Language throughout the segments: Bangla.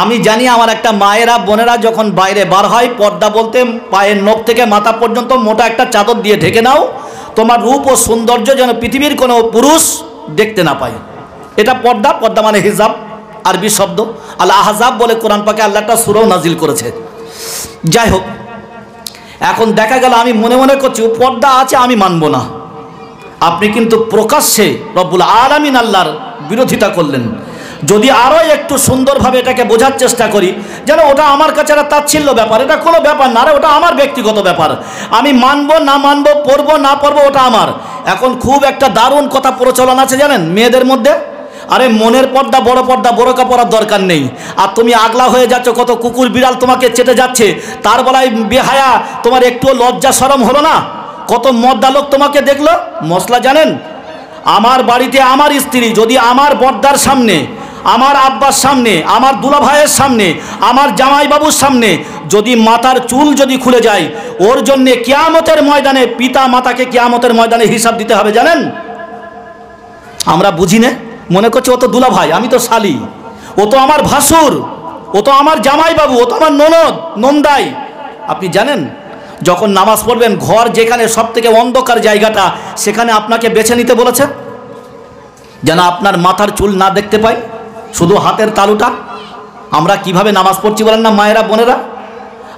আমি জানি আমার একটা মায়েরা বোনেরা যখন বাইরে বার হয় পর্দা বলতে পায়ের নখ থেকে মাথা পর্যন্ত মোটা একটা চাদর দিয়ে ঢেকে নাও, তোমার রূপ ও সৌন্দর্য যেন পৃথিবীর কোনো পুরুষ দেখতে না পায়। এটা পর্দা। পর্দা মানে হিজাব, আরবি শব্দ। আল আহজাব বলে কোরআন পাকে আল্লাহ একটা সূরাও নাজিল করেছে। যাই হোক, এখন দেখা গেল আমি মনে মনে করছি ও পর্দা আছে, আমি মানব না। আপনি কিন্তু প্রকাশ্যে রব্বুল আলামিন আল্লাহর বিরোধিতা করলেন। যদি আরও একটু সুন্দরভাবে এটাকে বোঝার চেষ্টা করি, যেন ওটা আমার কাছে একটা তাচ্ছিল্য ব্যাপার, এটা কোনো ব্যাপার না, ওটা আমার ব্যক্তিগত ব্যাপার, আমি মানবো না মানবো, পড়বো না পড়বো, ওটা আমার। এখন খুব একটা দারুণ কথা প্রচলন আছে জানেন মেয়েদের মধ্যে, আরে মনের পর্দা বড় পর্দা, বোরকা পরার দরকার নেই। আর তুমি আগলা হয়ে যাচ্ছ, কত কুকুর বিড়াল তোমাকে চেটে যাচ্ছে, তার বেলায় বেহায়া, তোমার একটুও লজ্জা শরম হলো না? কত মর্দা লোক তোমাকে দেখলো। মশলা জানেন, আমার বাড়িতে আমার স্ত্রী যদি আমার বর্দার সামনে, আমার আব্বার সামনে, আমার দুলা ভাইয়ের সামনে, আমার জামাইবাবুর সামনে যদি মাথার চুল যদি খুলে যায়, ওর জন্যে কিয়ামতের ময়দানে, পিতা মাতাকে কিয়ামতের ময়দানে হিসাব দিতে হবে জানেন। আমরা বুঝি না, মনে করছি ও তো দুলা ভাই, আমি তো শালি, ও তো আমার ভাসুর, ও তো আমার জামাইবাবু, ও তো আমার ননদ নন্দাই। আপনি জানেন যখন নামাজ পড়বেন, ঘর যেখানে সব থেকে অন্ধকার জায়গাটা, সেখানে আপনাকে বেছে নিতে বলেছে যেন আপনার মাথার চুল না দেখতে পাই, শুধু হাতের তালুটা। আমরা কিভাবে নামাজ পড়ছি বলেন না মায়েরা বোনেরা?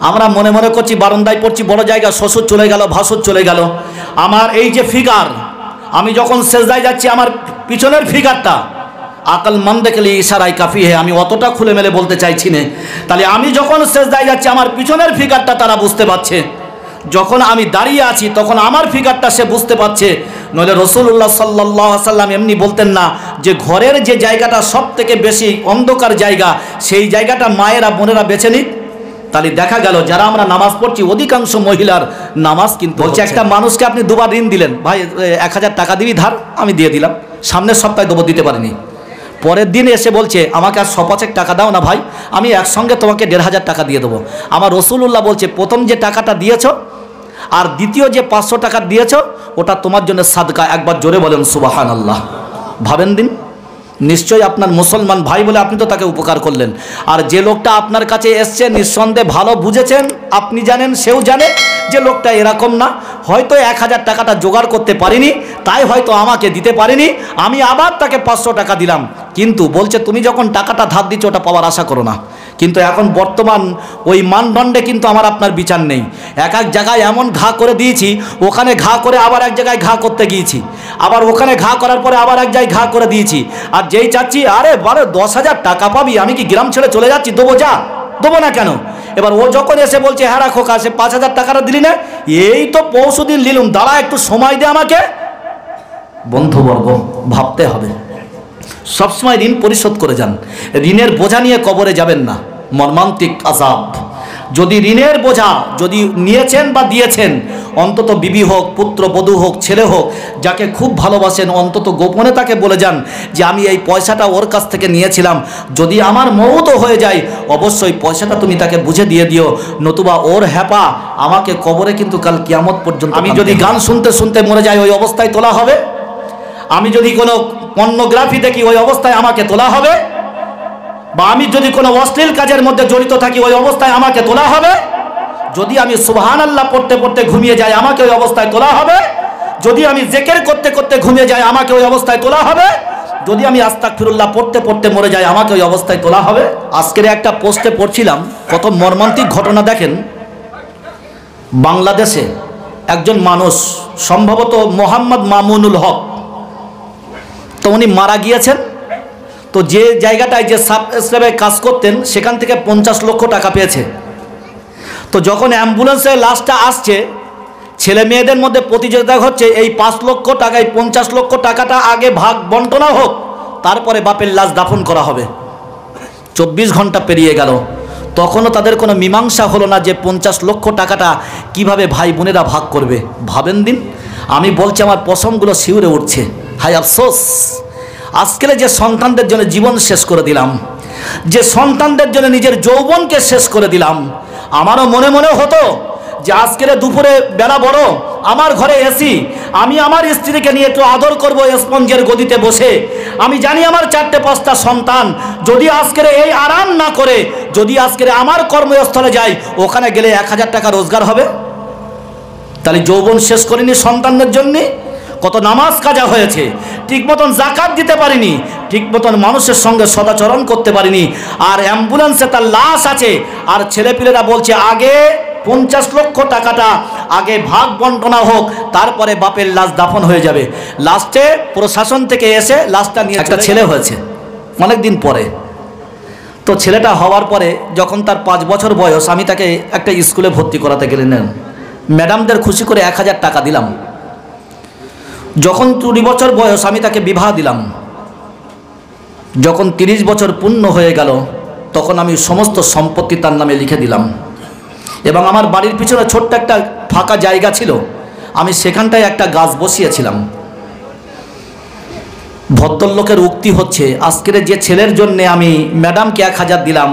আমরা মনে মনে করছি বারান্দায় পড়ছি, বড় জায়গা, শ্বশুর চলে গেল, ভাসুর চলে গেল। আমার এই যে ফিগার, আমি যখন সেজদায় যাচ্ছি আমার পিছনের ফিগারটা, আকল মন দেখলে ইশারায় কাফি হে, আমি অতটা খুলে মেলে বলতে চাইছি না। তাহলে আমি যখন সেজদায় যাচ্ছি আমার পিছনের ফিগারটা তারা বুঝতে পারছে, যখন আমি দাঁড়িয়ে আছি তখন আমার ফিগারটা সে বুঝতে পারছে। নইলে রাসূলুল্লাহ সাল্লাল্লাহু আলাইহি ওয়াসাল্লাম এমনি বলতেন না যে ঘরের যে জায়গাটা সব থেকে বেশি অন্ধকার জায়গা, সেই জায়গাটা মায়েরা বোনেরা বেছে নিক। তাহলে দেখা গেল যারা আমরা নামাজ পড়ছি অধিকাংশ মহিলার নামাজ কিন্তু হচ্ছে। একটা মানুষকে আপনি দুবার ঋণ দিলেন, ভাই 1000 টাকা দিবি ধার, আমি দিয়ে দিলাম, সামনের সপ্তাহে দেবো, দিতে পারিনি, পরের দিন এসে বলছে আমাকে আর 100 টাকা দাও না ভাই, আমি একসঙ্গে তোমাকে 1500 টাকা দিয়ে দেবো। আমার রাসূলুল্লাহ বলছে প্রথম যে টাকাটা দিয়েছো আর দ্বিতীয় যে 500 টাকা দিয়েছো ওটা তোমার জন্য সাদকা। একবার জোরে বলেন সুবহানাল্লাহ। ভাবেন দিন, নিশ্চয়ই আপনার মুসলমান ভাই বলে আপনি তো তাকে উপকার করলেন। আর যে লোকটা আপনার কাছে এসছে নিঃসন্দেহে ভালো বুঝেছেন, আপনি জানেন, সেও জানে যে লোকটা এরকম না, হয়তো 1000 টাকাটা জোগাড় করতে পারিনি, তাই হয়তো আমাকে দিতে পারিনি, আমি আবার তাকে 500 টাকা দিলাম। কিন্তু বলছে তুমি যখন টাকাটা ধার দিচ্ছ ওটা পাওয়ার আশা করো না। কিন্তু এখন বর্তমান ওই মানদণ্ডে কিন্তু আমার আপনার বিচার নেই। এক এক জায়গায় এমন ঘা করে দিয়েছি, ওখানে ঘা করে আবার এক জায়গায় ঘা করতে গিয়েছি, আবার ওখানে ঘা করার পরে আবার এক জায়গায় ঘা করে দিয়েছি। আর যেই চাচ্ছি আরে 10,000 টাকা পাবি, আমি কি গ্রাম ছেড়ে চলে যাচ্ছি, দেবো যা, দেবো না কেন? এবার ও যখন এসে বলছে হ্যাঁ রাখো, সে 5000 টাকাটা দিলি না, এই তো পরশুদিন নিলুম, দাঁড়া একটু সময় দে আমাকে। বন্ধুবর্গ, ভাবতে হবে, সবসময় ঋণ পরিশোধ করে যান। ঋণের বোঝা নিয়ে কবরে যাবেন না, মর্মান্তিক আযাব। যদি ঋণের বোঝা যদি নিয়েছেন বা দিয়েছেন, অন্তত বিবি হোক, পুত্র বধূ হোক, ছেলে হোক, যাকে খুব ভালোবাসেন, অন্তত গোপনে তাকে বলে যান যে আমি এই পয়সাটা ওর কাছ থেকে নিয়েছিলাম, যদি আমার মওতও হয়ে যায় অবশ্যই পয়সাটা তুমি তাকে বুঝে দিয়ে দিও, নতুবা ওর হ্যাপা আমাকে কবরে কিন্তু কাল কিয়ামত পর্যন্ত। আমি যদি গান শুনতে শুনতে মরে যাই ওই অবস্থায় তোলা হবে, আমি যদি কোনো পর্নোগ্রাফি দেখি ওই অবস্থায় আমাকে তোলা হবে, বা আমি যদি কোনো অশ্লীল কাজের মধ্যে জড়িত থাকি ওই অবস্থায় আমাকে তোলা হবে, যদি আমি সুবহানাল্লাহ পড়তে পড়তে ঘুমিয়ে যাই আমাকে ওই অবস্থায় তোলা হবে, যদি আমি জিকির করতে করতে ঘুমিয়ে যাই আমাকে ওই অবস্থায় তোলা হবে, যদি আমি আস্তাগফিরুল্লাহ পড়তে পড়তে মরে যাই আমাকে ওই অবস্থায় তোলা হবে। আজকের একটা পোস্টে পড়ছিলাম, কত মর্মান্তিক ঘটনা দেখেন। বাংলাদেশে একজন মানুষ, সম্ভবত মোহাম্মদ মামুনুল হক, তো উনি মারা গিয়েছেন। তো যে জায়গাটায় যে সাব স্ল্যাবে কাজ করতেন সেখান থেকে 50 লক্ষ টাকা পেয়েছে। তো যখন অ্যাম্বুলেন্সে লাশটা আসছে, ছেলে মেয়েদের মধ্যে প্রতিযোগিতা হচ্ছে এই 5 লক্ষ টাকায় 50 লক্ষ টাকাটা আগে ভাগ বন্টনা হোক, তারপরে বাপের লাশ দাফন করা হবে। 24 ঘন্টা পেরিয়ে গেল, তখনও তাদের কোনো মীমাংসা হলো না যে 50 লক্ষ টাকাটা কিভাবে ভাই বোনেরা ভাগ করবে। ভাবেন দিন, আমি বলছি আমার পশমগুলো শিউরে উঠছে, হায় আফসোস। আজকের যে সন্তানদের জন্য জীবন শেষ করে দিলাম, যে সন্তানদের জন্য নিজের যৌবনকে শেষ করে দিলাম, আমারও মনে মনে হতো যে আজকের দুপুরে বেলা বড়, আমার ঘরে এসি, আমি আমার স্ত্রীকে নিয়ে একটু আদর করবো স্পঞ্জের গদিতে বসে। আমি জানি আমার 4-5টা সন্তান, যদি আজকের এই আরাম না করে যদি আজকের আমার কর্মস্থলে যাই, ওখানে গেলে 1000 টাকা রোজগার হবে। তাহলে যৌবন শেষ করিনি সন্তানদের জন্যে, কত নামাজ কাজা হয়েছে, ঠিক মতন জাকাত দিতে পারিনি, ঠিক মতন মানুষের সঙ্গে সদাচরণ করতে পারিনি, আর অ্যাম্বুলেন্সে তার লাশ আছে, আর ছেলেপিলেরা বলছে আগে 50 লক্ষ টাকাটা আগে ভাগ বন্টনা হোক, তারপরে বাপের লাশ দাফন হয়ে যাবে। লাস্টে প্রশাসন থেকে এসে লাশটা নিয়ে একটা ছেলে হয়েছে অনেক দিন পরে। তো ছেলেটা হওয়ার পরে যখন তার 5 বছর বয়স, আমি তাকে একটা স্কুলে ভর্তি করাতে গেলেন, ম্যাডামদের খুশি করে 1000 টাকা দিলাম। যখন 20 বছর বয়স আমি তাকে বিবাহ দিলাম। যখন 30 বছর পূর্ণ হয়ে গেল তখন আমি সমস্ত সম্পত্তি তার নামে লিখে দিলাম, এবং আমার বাড়ির পিছনে ছোট্ট একটা ফাঁকা জায়গা ছিল, আমি সেখানটায় একটা গাছ বসিয়েছিলাম। ভদ্রলোকের উক্তি হচ্ছে, আজকের যে ছেলের জন্যে আমি ম্যাডামকে 1000 দিলাম,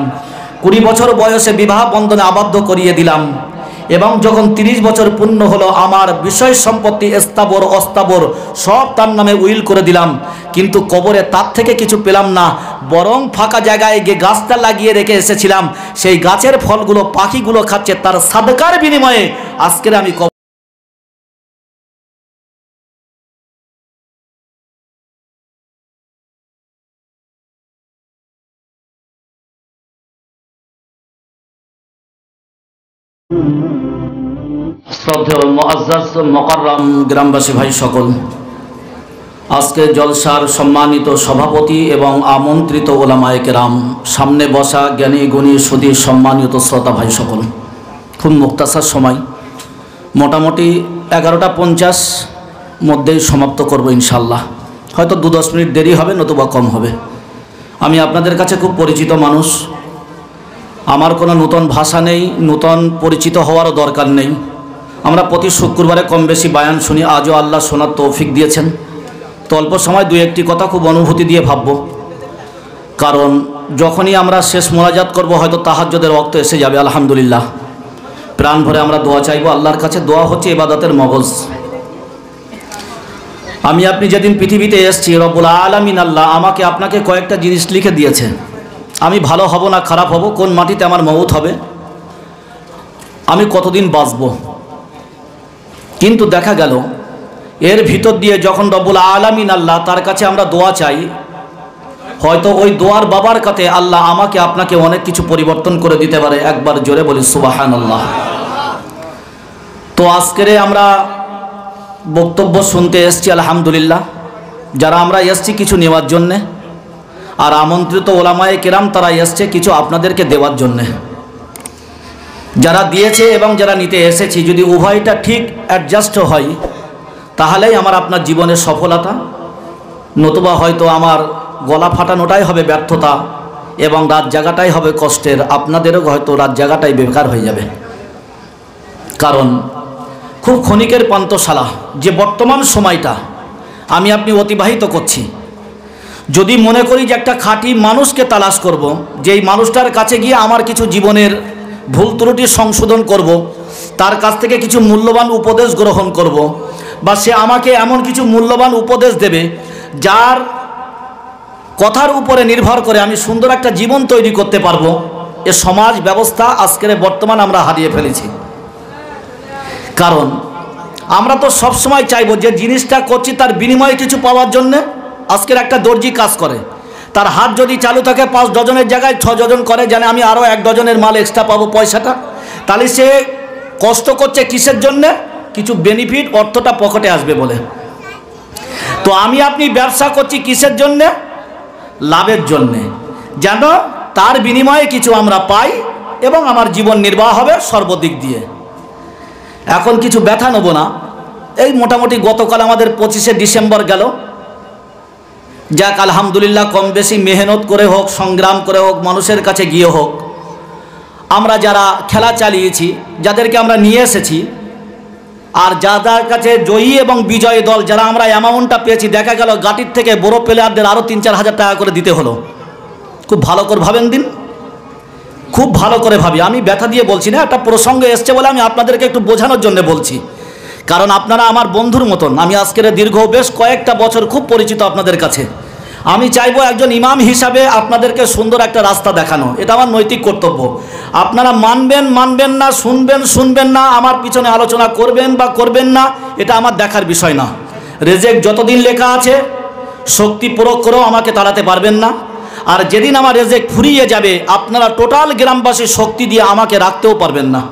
20 বছর বয়সে বিবাহ বন্ধনে আবদ্ধ করিয়ে দিলাম, এবং যখন 30 বছর পূর্ণ হলো আমার বিষয় সম্পত্তি স্থাবর অস্থাবর সব তার নামে উইল করে দিলাম, কিন্তু কবরে তার থেকে কিছু পেলাম না, বরং ফাঁকা জায়গায় গিয়ে গাছটা লাগিয়ে রেখে এসেছিলাম, সেই গাছের ফলগুলো পাখিগুলো খাচ্ছে, তার সাদকার বিনিময়ে আজকের আমি শ্রদ্ধেয় মুআজ্জাজ মুকাররম গ্রামবাসী ভাই সকল, আজকে জলসার সম্মানিত সভাপতি এবং আমন্ত্রিত ওলামায়ে কেরাম, সামনে বসা জ্ঞানী গুণী সুধী সম্মানিত শ্রোতা ভাই সকল, খুব মুক্তাসার সময়, মোটামুটি 11টা 50 মধ্যেই সমাপ্ত করব ইনশাল্লাহ। হয়তো 2-10 মিনিট দেরি হবে, নতুবা কম হবে। আমি আপনাদের কাছে খুব পরিচিত মানুষ, আমার কোনো নতুন ভাষা নেই, নতুন পরিচিত হওয়ারও দরকার নেই। আমরা প্রতি শুক্রবারে কম বেশি বায়ান শুনি, আজও আল্লাহ শোনার তৌফিক দিয়েছেন। তো অল্প সময় 2-1টি কথা খুব অনুভূতি দিয়ে ভাবব, কারণ যখনই আমরা শেষ মোনাজাত করব হয়তো তাহাজ্জুদের ওয়াক্ত এসে যাবে। আলহামদুলিল্লাহ, প্রাণ ভরে আমরা দোয়া চাইবো আল্লাহর কাছে। দোয়া হচ্ছে ইবাদতের মগজ। আমি আপনি যেদিন পৃথিবীতে এসেছি, রব্বুল আলামিন আল্লাহ আমাকে আপনাকে কয়েকটা জিনিস লিখে দিয়েছে। আমি ভালো হব না খারাপ হব, কোন মাটিতে আমার মওত হবে, আমি কতদিন বাঁচব। কিন্তু দেখা গেল এর ভিতর দিয়ে যখন রব্বুল আলামিন আল্লাহ তার কাছে আমরা দোয়া চাই, হয়তো ওই দোয়ার বাবার কাছে আল্লাহ আমাকে আপনাকে অনেক কিছু পরিবর্তন করে দিতে পারে। একবার জোরে বলি সুবহানাল্লাহ। তো আজকের আমরা বক্তব্য শুনতে এসেছি আলহামদুলিল্লাহ। যারা আমরা এসেছি কিছু নেওয়ার জন্যে, আর আমন্ত্রিত ওলামায়ে কেরাম তারা এসছে কিছু আপনাদেরকে দেওয়ার জন্যে। যারা দিয়েছে এবং যারা নিতে এসেছি, যদি উভয়টা ঠিক অ্যাডজাস্ট হয় তাহলেই আমার আপনার জীবনের সফলতা, নতুবা হয়তো আমার গলা ফাটানোটাই হবে ব্যর্থতা এবং রাত জাগাটাই হবে কষ্টের। আপনাদেরও হয়তো রাত জাগাটাই বেকার হয়ে যাবে। কারণ খুব ক্ষণিকের পান্তশালা যে বর্তমান সময়টা আমি আপনি অতিবাহিত করছি, যদি মনে করি যে একটা খাঁটি মানুষকে তালাশ করব, যেই মানুষটার কাছে গিয়ে আমার কিছু জীবনের ভুল ত্রুটি সংশোধন করব, তার কাছ থেকে কিছু মূল্যবান উপদেশ গ্রহণ করব, বা সে আমাকে এমন কিছু মূল্যবান উপদেশ দেবে যার কথার উপরে নির্ভর করে আমি সুন্দর একটা জীবন তৈরি করতে পারবো, এ সমাজ ব্যবস্থা আজকের বর্তমান আমরা হারিয়ে ফেলেছি। কারণ আমরা তো সবসময় চাইবো যে জিনিসটা করছি তার বিনিময়ে কিছু পাওয়ার জন্যে। আজকের একটা দর্জি কাজ করে, তার হাত যদি চালু থাকে 5 ডজনের জায়গায় 6 ডজন করে, জানে আমি আরও 1 ডজনের মাল এক্সট্রা পাবো পয়সাটা, তাহলে সে কষ্ট করছে কিসের জন্যে? কিছু বেনিফিট, অর্থটা পকেটে আসবে বলে। তো আমি আপনি ব্যবসা করছি কিসের জন্যে? লাভের জন্যে, যেন তার বিনিময়ে কিছু আমরা পাই এবং আমার জীবন নির্বাহ হবে সর্বদিক দিয়ে। এখন কিছু ব্যথা নেব না। এই মোটামুটি গতকাল আমাদের 25শে ডিসেম্বর গেল। যাক আলহামদুলিল্লাহ, কম বেশি মেহনত করে হোক, সংগ্রাম করে হোক, মানুষের কাছে গিয়ে হোক, আমরা যারা খেলা চালিয়েছি, যাদেরকে আমরা নিয়ে এসেছি, আর যাদের কাছে জয়ী এবং বিজয়ী দল যারা আমরা অ্যামাউন্টটা পেয়েছি, দেখা গেল গাটির থেকে বড় প্লেয়ারদের আরও 3-4 হাজার টাকা করে দিতে হলো। খুব ভালো করে ভাবেন দিন, খুব ভালো করে ভাবি। আমি ব্যথা দিয়ে বলছি না, একটা প্রসঙ্গ এসছে বলে আমি আপনাদেরকে একটু বোঝানোর জন্য বলছি। কারণ আপনারা আমার বন্ধুর মতন। আমি আজকের দীর্ঘ বেশ কয়েকটা বছর খুব পরিচিত আপনাদের কাছে। আমি চাইবো একজন ইমাম হিসাবে আপনাদেরকে সুন্দর একটা রাস্তা দেখানো, এটা আমার নৈতিক কর্তব্য। আপনারা মানবেন মানবেন না, শুনবেন শুনবেন না, আমার পিছনে আলোচনা করবেন বা করবেন না, এটা আমার দেখার বিষয় না। রেজেক যতদিন লেখা আছে শক্তি প্রয়োগ করেও আমাকে তাড়াতে পারবেন না। আর যেদিন আমার রেজেক ফুরিয়ে যাবে আপনারা টোটাল গ্রামবাসী শক্তি দিয়ে আমাকে রাখতেও পারবেন না,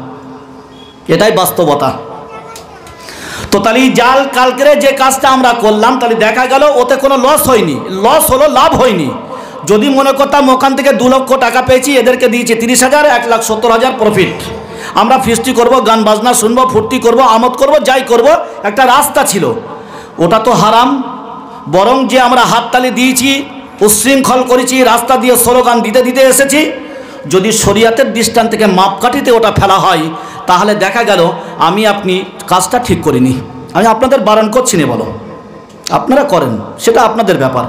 এটাই বাস্তবতা। তো তাহলে জাল কালকের যে কাজটা আমরা করলাম, তাহলে দেখা গেল ওতে কোনো লস হয়নি, লস হলো লাভ হয়নি। যদি মনে করতাম ওখান থেকে 2 লক্ষ টাকা পেয়েছি, এদেরকে দিয়েছি 30,000, 1,70,000 প্রফিট, আমরা ফিস্টি করব, গান বাজনা শুনবো, ফুর্তি করব, আমোদ করব, যাই করব, একটা রাস্তা ছিল, ওটা তো হারাম। বরং যে আমরা হাততালি দিয়েছি, উচ্ছৃঙ্খল করেছি, রাস্তা দিয়ে স্লোগান দিতে দিতে এসেছি, যদি শরিয়াতের দৃষ্টান্ত থেকে মাপকাঠিতে ওটা ফেলা হয়, তাহলে দেখা গেল আমি আপনি কাজটা ঠিক করিনি। আমি আপনাদের বারণ করছি না, বলো আপনারা করেন, সেটা আপনাদের ব্যাপার।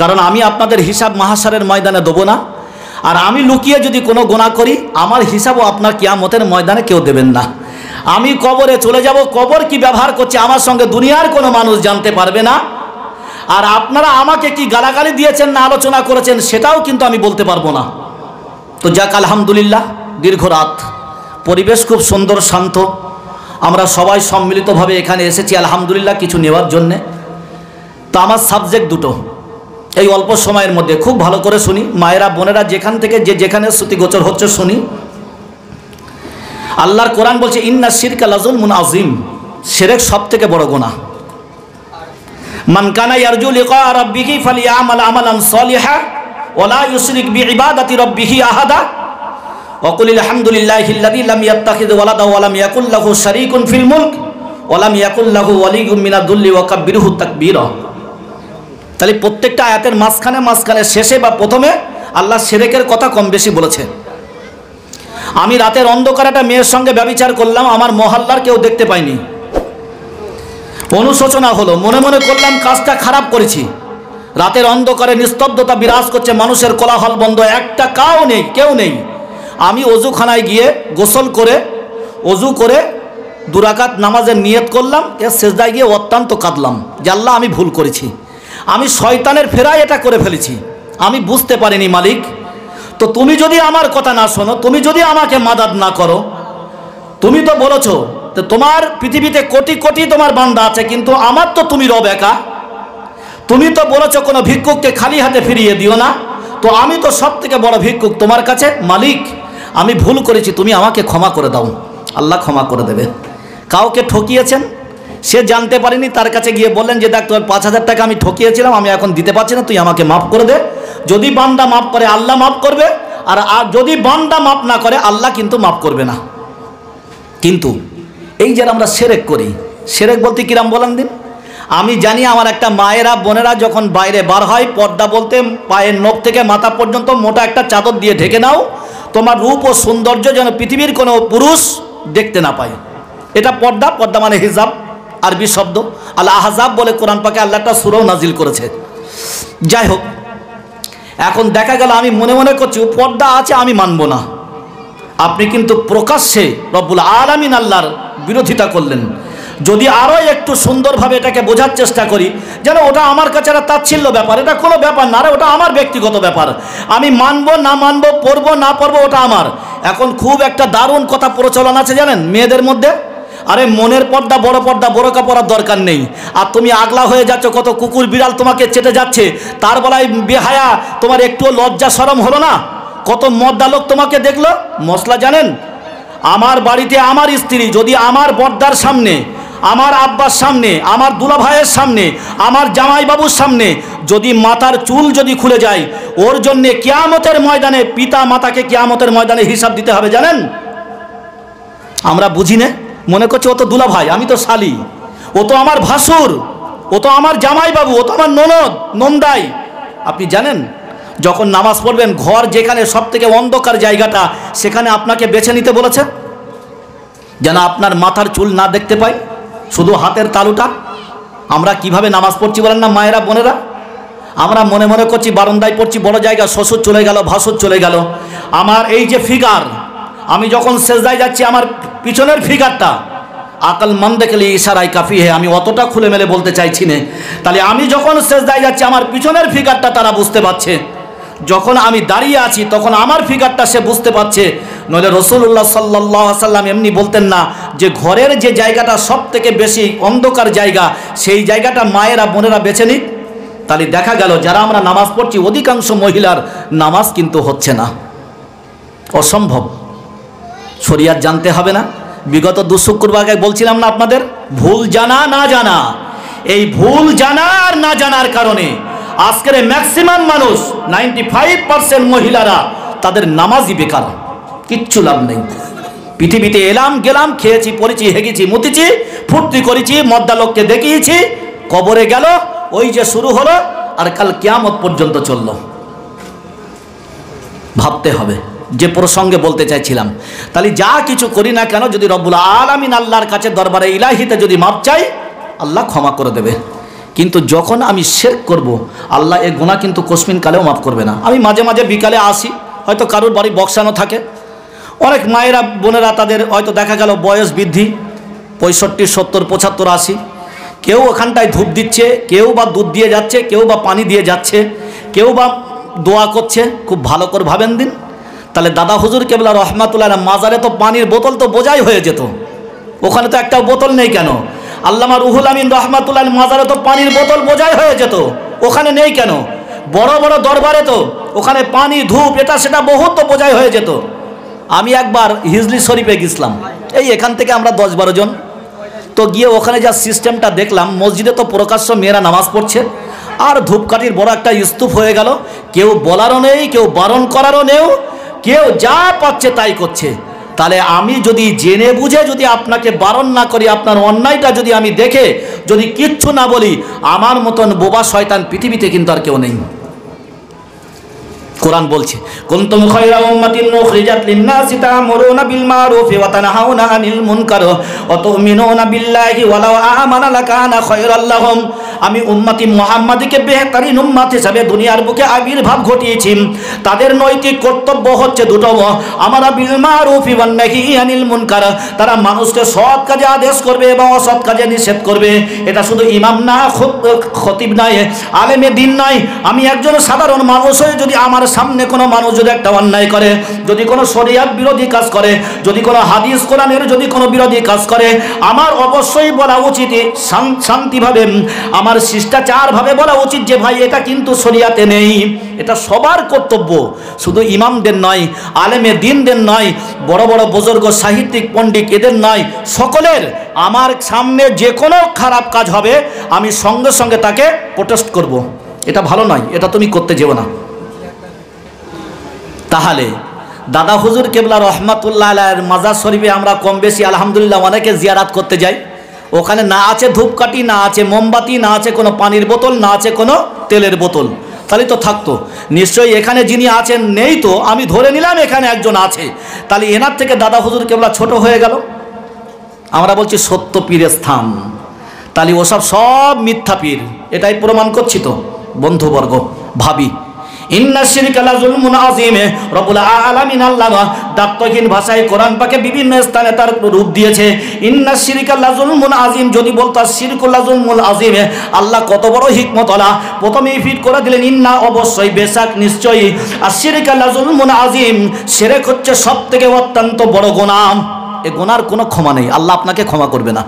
কারণ আমি আপনাদের হিসাব মাহাশারের ময়দানে দেবো না। আর আমি লুকিয়ে যদি কোনো গুনাহ করি, আমার হিসাবও আপনার কিয়ামতের ময়দানে কেউ দেবেন না। আমি কবরে চলে যাব, কবর কি ব্যবহার করছে আমার সঙ্গে দুনিয়ার কোনো মানুষ জানতে পারবে না। আর আপনারা আমাকে কি গালাগালি দিয়েছেন না আলোচনা করেছেন, সেটাও কিন্তু আমি বলতে পারবো না। তো যাক, আলহামদুলিল্লাহ, দীর্ঘ রাত, পরিবেশ খুব সুন্দর শান্ত, আমরা সবাই সম্মিলিতভাবে এখানে এসেছি আলহামদুলিল্লাহ কিছু নেওয়ার জন্যে। তো আমার সাবজেক্ট দুটো এই অল্প সময়ের মধ্যে খুব ভালো করে শুনি, মায়েরা বোনেরা যেখান থেকে যে যেখানে শ্রুতিগোচর হচ্ছে শুনি। আল্লাহর কোরআন বলছে ইন্না শিরকা লাযুলমুন আযীম, শিরক সবথেকে বড় গুনাহ। মান কানা ইয়ারজু লিকা রাব্বিহি ফালিয়ামাল আমালান সলিহা ওয়া লা ইউশরিক বিইবাদাতি রাব্বিহি আহাদা ওয়া কুল আলহামদুলিল্লাহিল্লাযী লাম ইয়াত্তাখিয ওয়ালাদা ওয়া লাম ইয়াকুল লাহু শারীকুন ফিল মুলক ওয়া লাম ইয়াকুল লাহু ওয়ালিয়্যুম মিনাদ-দুল্লি ওয়া কাব্বিরহু তাকবীরা। তাহলে প্রত্যেকটা আয়াতের মাঝখানে মাঝখানে শেষে বা প্রথমে আল্লাহ শিরকের কথা কম বেশি বলেছে। আমি রাতের অন্ধকারে একটা মেয়ের সঙ্গে ব্যভিচার করলাম, আমার মহল্লার কেউ দেখতে পায়নি, অনুশোচনা হলো, মনে মনে করলাম কাজটা খারাপ করেছি। রাতের অন্ধকারে নিস্তব্ধতা বিরাজ করছে, মানুষের কোলাহল বন্ধ, একটা কাও নেই, কেউ নেই। আমি অজুখানায় গিয়ে গোসল করে অজু করে 2 রাকাত নামাজের নিয়ত করলাম, এর সেজদায় গিয়ে অত্যন্ত কাঁদলাম যে আল্লাহ আমি ভুল করেছি, আমি শয়তানের ফেরায় এটা করে ফেলেছি, আমি বুঝতে পারিনি মালিক। তো তুমি যদি আমার কথা না শোনো, তুমি যদি আমাকে মাদাদ না করো, তুমি তো বলেছো তো তোমার পৃথিবীতে কোটি কোটি তোমার বান্দা আছে, কিন্তু আমার তো তুমি রব একা। তুমি তো বলেছো কোনো ভিক্ষুককে খালি হাতে ফিরিয়ে দিও না, তো আমি তো সব থেকে বড় ভিক্ষুক তোমার কাছে। মালিক আমি ভুল করেছি, তুমি আমাকে ক্ষমা করে দাও। আল্লাহ ক্ষমা করে দেবে। কাউকে ঠকিয়েছেন, সে জানতে পারেনি, তার কাছে গিয়ে বললেন যে দেখ তোর 5,000 টাকা আমি ঠকিয়েছিলাম, আমি এখন দিতে পারছি না, তুই আমাকে মাফ করে দে। যদি বান্দা মাফ করে আল্লাহ মাফ করবে, আর যদি বান্দা মাফ না করে আল্লাহ কিন্তু মাফ করবে না। কিন্তু এই যে আমরা শিরক করি, শিরক বলতে কিরাম বলেন দিন। আমি জানি আমার একটা মায়েরা বোনেরা যখন বাইরে বার হয়, পর্দা বলতে পায়ের নখ থেকে মাথা পর্যন্ত মোটা একটা চাদর দিয়ে ঢেকে নাও, তোমার রূপ ও সৌন্দর্য যেন পৃথিবীর কোনো পুরুষ দেখতে না পায়। এটা পর্দা, পর্দা মানে হিজাব, আরবি শব্দ। আল আহজাব বলে কোরআন পাকে আল্লাহ একটা সূরাও নাজিল করেছে। যাই হোক, এখন দেখা গেল আমি মনে মনে করছি পর্দা আছে, আমি মানব না। আপনি কিন্তু প্রকাশ্যে রব্বুল আলামিন আল্লাহর বিরোধিতা করলেন। যদি আরও একটু সুন্দরভাবে এটাকে বোঝার চেষ্টা করি, যেন ওটা আমার কাছে একটা তাচ্ছিল্য ব্যাপার, এটা কোনো ব্যাপার না, ওটা আমার ব্যক্তিগত ব্যাপার, আমি মানবো না মানবো, পড়বো না পড়বো, ওটা আমার। এখন খুব একটা দারুণ কথা প্রচলন আছে জানেন মেয়েদের মধ্যে, আরে মনের পর্দা বড় পর্দা, বোরকা পরার দরকার নেই। আর তুমি আগলা হয়ে যাচ্ছ, কত কুকুর বিড়াল তোমাকে চেটে যাচ্ছে, তার বেলায় বেহায়া, তোমার একটুও লজ্জা শরম হলো না? কত মদ্দা লোক তোমাকে দেখলো। মশলা জানেন, আমার বাড়িতে আমার স্ত্রী যদি আমার বর্দার সামনে, আমার আব্বার সামনে, আমার দুলা ভাইয়ের সামনে, আমার জামাইবাবুর সামনে যদি মাথার চুল যদি খুলে যায়, ওর জন্যে কিয়ামতের ময়দানে পিতা মাতাকে কিয়ামতের ময়দানে হিসাব দিতে হবে জানেন। আমরা বুঝি না, মনে করছি ও তো দুলা ভাই, আমি তো শালি, ও তো আমার ভাসুর, ও তো আমার জামাইবাবু, ও তো আমার ননদ নন্দাই। আপনি জানেন যখন নামাজ পড়বেন, ঘর যেখানে সব থেকে অন্ধকার জায়গাটা, সেখানে আপনাকে বেছে নিতে বলেছে, যেন আপনার মাথার চুল না দেখতে পাই, শুধু হাতের তালুটা। আমরা কিভাবে নামাজ পড়ছি বলেন না মায়েরা বোনেরা? আমরা মনে মনে করছি বারান্দায় পড়ছি, বড় জায়গা, শ্বশুর চলে গেল, ভাসুর চলে গেল। আমার এই যে ফিগার, আমি যখন সেজদায় যাচ্ছি আমার পিছনের ফিগারটা, আকলমন্দ के लिए ইশারায় কাফি है। আমি অতটা খুলে মেলে বলতে চাইছি না। তাহলে আমি যখন সেজদায় যাচ্ছি আমার পিছনের ফিগারটা তারা বুঝতে পারছে, যখন আমি দাঁড়িয়ে আছি তখন আমার ফিগারটা সে বুঝতে পারছে। নইলে রাসূলুল্লাহ সাল্লাল্লাহু আলাইহি সাল্লাম এমনি বলতেন না যে ঘরের যে জায়গাটা সব থেকে বেশি অন্ধকার জায়গা সেই জায়গাটা মায়েরা বোনেরা বেছে নিক। তাহলে দেখা গেল যারা আমরা নামাজ পড়ছি অধিকাংশ মহিলার নামাজ কিন্তু হচ্ছে না, অসম্ভব। শরিয়াত জানতে হবে না? বিগত 2 শুক্রবার আগে বলছিলাম না আপনাদের, ভুল জানা না জানা, এই ভুল জানা আর না জানার কারণে আজকের ম্যাক্সিমাম মানুষ 95% মহিলারা তাদের নামাজই বেকার, কিচ্ছু লাভ নেই। পৃথিবীতে এলাম গেলাম, খেয়েছি পড়েছি হেগেছি মুতেছি ফুর্তি করেছি মদ্দা লোককে দেখিয়েছি, কবরে গেল ওই যে শুরু হলো আর কাল কিয়ামত পর্যন্ত চললো। ভাবতে হবে যে প্রসঙ্গে বলতে চাইছিলাম। তাহলে যা কিছু করি না কেন যদি রব্বুল আলামিন আল্লাহর কাছে দরবারে ইলাহিতে যদি মাপ চাই আল্লাহ ক্ষমা করে দেবে। কিন্তু যখন আমি শিরক করব আল্লাহ এই গুনাহ কিন্তু কোসমিন কালেও মাফ করবে না। আমি মাঝে মাঝে বিকালে আসি, হয়তো কারোর বাড়ি বক্সানো থাকে, অনেক মায়েরা বোনেরা তাদের হয়তো দেখা গেল বয়স বৃদ্ধি 65, 70, 75, 80, কেউ ওখানটায় ধূপ দিচ্ছে, কেউ বা দুধ দিয়ে যাচ্ছে, কেউ বা পানি দিয়ে যাচ্ছে, কেউ বা দোয়া করছে। খুব ভালো করে ভাবেন দিন। তাহলে দাদা হুজুর কেবলা রহমাতুল্লাহ মাজারে তো পানির বোতল তো বোঝাই হয়ে যেত, ওখানে তো একটা বোতল নেই কেন? আল্লামা রুহুল আমিন রহমাতুল্লাহ মাজারে তো পানির বোতল বোঝাই হয়ে যেত, ওখানে নেই কেন? বড় বড় দরবারে তো ওখানে পানি ধূপ এটা সেটা বহুত তো বোঝাই হয়ে যেত। আমি একবার হিজলি শরীফে গেছিলাম, এই এখান থেকে আমরা 10-12 জন তো গিয়ে ওখানে যা সিস্টেমটা দেখলাম, মসজিদে তো প্রকাশ্য মেয়েরা নামাজ পড়ছে আর ধূপকাঠির বড় একটা স্তূপ হয়ে গেল, কেউ বলারও নেই, কেউ বারণ করারও নেই, কেউ যা পাচ্ছে তাই করছে। তাহলে আমি যদি জেনে বুঝে যদি আপনাকে বারণ না করি, আপনার অন্যায়টা যদি আমি দেখে যদি কিচ্ছু না বলি, আমার মতন বোবা শয়তান পৃথিবীতে কিন্তু আর কেউ নেই। কোরআন বলছে কুনতুম খায়রা উম্মাতিন উখরিজাত লিন-নাসি তা'মুরুনা বিল মা'রুফি ওয়া তানহাউনা আনিল মুনকার ওয়া তু'মিনুনা বিল্লাহি ওয়া লাউ আমানা লাকানা খায়রাল লাহুম। আমি উম্মতি মুহাম্মাদীকে বেহতরিন উম্মত হিসেবে দুনিয়ার বুকে আবির্ভাব ঘটিয়েছি। তাদের নৈতিক কর্তব্য হচ্ছে দুটো, আমারা বিল মা'রুফি ওয়ান নাহি আনিল মুনকার, তারা মানুষকে সৎ কাজে আদেশ করবে এবং অসৎ কাজে নিষেধ করবে। এটা শুধু ইমাম না, খতিব নয়, আলেমে দ্বীন নয়, আমি একজন সাধারণ মানুষ হয়ে যদি আমার সামনে কোনো মানুষ যদি একটা অন্যায় করে, যদি কোনো শরিয়াত বিরোধী কাজ করে, যদি কোনো হাদিস কোরআনের যদি কোনো বিরোধী কাজ করে, আমার অবশ্যই বলা উচিত শান্তিভাবে, আমার শিষ্টাচারভাবে বলা উচিত যে ভাই এটা কিন্তু শরিয়াতে নেই। এটা সবার কর্তব্য, শুধু ইমামদের নয়, আলেমে দ্বীনদের নয়, বড় বড় বুজুর্গ সাহিত্যিক পণ্ডিত এদের নয়, সকলের। আমার সামনে যে কোনো খারাপ কাজ হবে আমি সঙ্গে সঙ্গে তাকে প্রোটেস্ট করব, এটা ভালো নয়, এটা তুমি করতে যেও না। তাহলে দাদা হুজুর কেবলা রহমাতুল্লাহ আলাইহির মাজার শরীফে আমরা কম বেশি আলহামদুলিল্লাহ অনেকে জিয়ারাত করতে যাই, ওখানে না আছে ধূপকাঠি, না আছে মোমবাতি, না আছে কোনো পানির বোতল, না আছে কোনো তেলের বোতল, তাহলে তো থাকতো নিশ্চয়ই। এখানে যিনি আছেন নেই তো আমি ধরে নিলাম এখানে একজন আছে, তাহলে এনার থেকে দাদা হুজুর কেবলা ছোট হয়ে গেল। আমরা বলছি সত্য পীরের স্থান, তাহলে ওসব সব মিথ্যা পীর, এটাই প্রমাণ করছি তো বন্ধুবর্গ। ভাবি ইন্না শিরকা লাযুলমুন আযীম, রব্বুল আলামিন আল্লাহ দাপ্তহীন ভাষায় কোরআন পাকে বিভিন্ন স্থানে তার রূপ দিয়েছে ইন্না শিরকা লাযুলমুন আযীম। যদি বলতো শিরকুল লাযুলমুন আযীম, আল্লাহ কত বড় হিকমতওয়ালা, প্রথমেই ফিট করে দিলেন ইন্না, অবশ্যই বেশক নিশ্চয়ই, আর শিরকা লাযুলমুন আযীম, শিরক হচ্ছে সবথেকে অত্যন্ত বড় গুনাহ। এই গুনার কোনো ক্ষমা নেই, আল্লাহ আপনাকে ক্ষমা করবে না,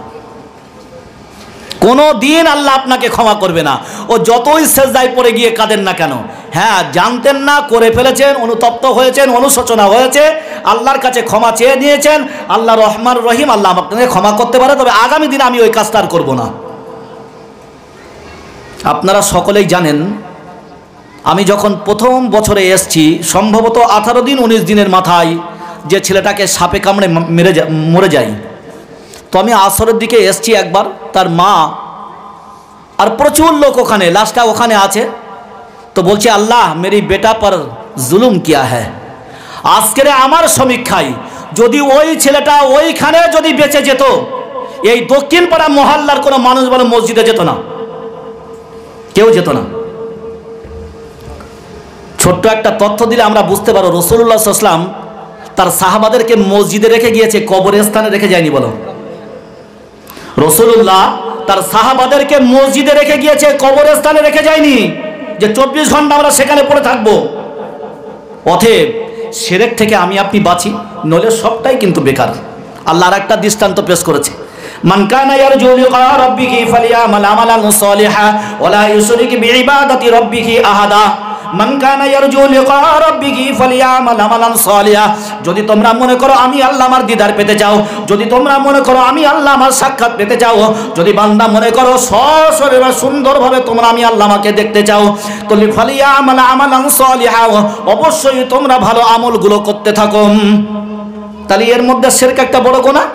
কোনো দিন আল্লাহ আপনাকে ক্ষমা করবে না। ও যতই সেজদায় পড়ে গিয়ে কাঁদেন না কেন, হ্যাঁ জানতেন না, করে ফেলেছেন, অনুতপ্ত হয়েছেন, অনুশোচনা হয়েছে, আল্লাহর কাছে ক্ষমা চেয়ে নিয়েছেন, আল্লাহ রহমান রহিম, আল্লাহ আপনাকে ক্ষমা করতে পারে, তবে আগামী দিনে আমি ওই কাজটা আর করবো না। আপনারা সকলেই জানেন আমি যখন প্রথম বছরে এসছি, সম্ভবত 18 দিন 19 দিনের মাথায় যে ছেলেটাকে সাপে কামড়ে মরে যায়, তো আমি আসরের দিকে এসছি একবার, তার মা আর প্রচুর লোক ওখানে, লাশটা ওখানে আছে, তো বলছে আল্লাহ মেরি বেটা পর জুলুম কিয়া হ্যায়। আজকের আমার সমীক্ষায় যদি ওই ছেলেটা ওইখানে যদি বেঁচে যেত, এই দক্ষিণ পাড়া মহল্লার কোনো মানুষ বলে মসজিদে যেত না, কেউ যেত না। ছোট্ট একটা তথ্য দিলে আমরা বুঝতে পারো, রাসূলুল্লাহ সাল্লাল্লাহু আলাইহি ওয়াসাল্লাম তার সাহাবাদেরকে মসজিদে রেখে গিয়েছে, কবরস্থানে রেখে যায়নি। বলো রাসূলুল্লাহ তার সাহাবাদেরকে মসজিদে রেখে গিয়েছে, কবরস্থানে রেখে যায়নি যে 24 ঘন্টা আমরা সেখানে পড়ে থাকবো। অতএব শিরক থেকে আমি আপনি বাঁচি, নইলে সবটাই কিন্তু বেকার। আল্লাহ আর একটা দৃষ্টান্ত পেশ করেছে, মান কানা ইয়ারজু লিকা রাব্বিহি ফালিয়ামাল আমালান সালিহা ওয়ালা ইউশরিক বিইবাদাতি রাব্বিহি আহাদা। মান কানা ইয়ারজু লিকা রাব্বিহি ফালিয়ামাল আমালান সালিহা। যদি তোমরা মনে করো আমি আল্লাহ আমার দিদার পেতে চাও, যদি তোমরা মনে করো আমি আল্লাহ আমার সাক্ষাৎ পেতে চাও, যদি বান্দা মনে করো সশরীরে সুন্দরভাবে তোমরা আমি আল্লাহ আমাকে দেখতে চাও, তাহলে ফালিয়ামাল আমালান সালিহা, অবশ্যই তোমরা ভালো আমলগুলো করতে থাকো। তাহলে এর মধ্যে শিরক একটা বড় গুনাহ।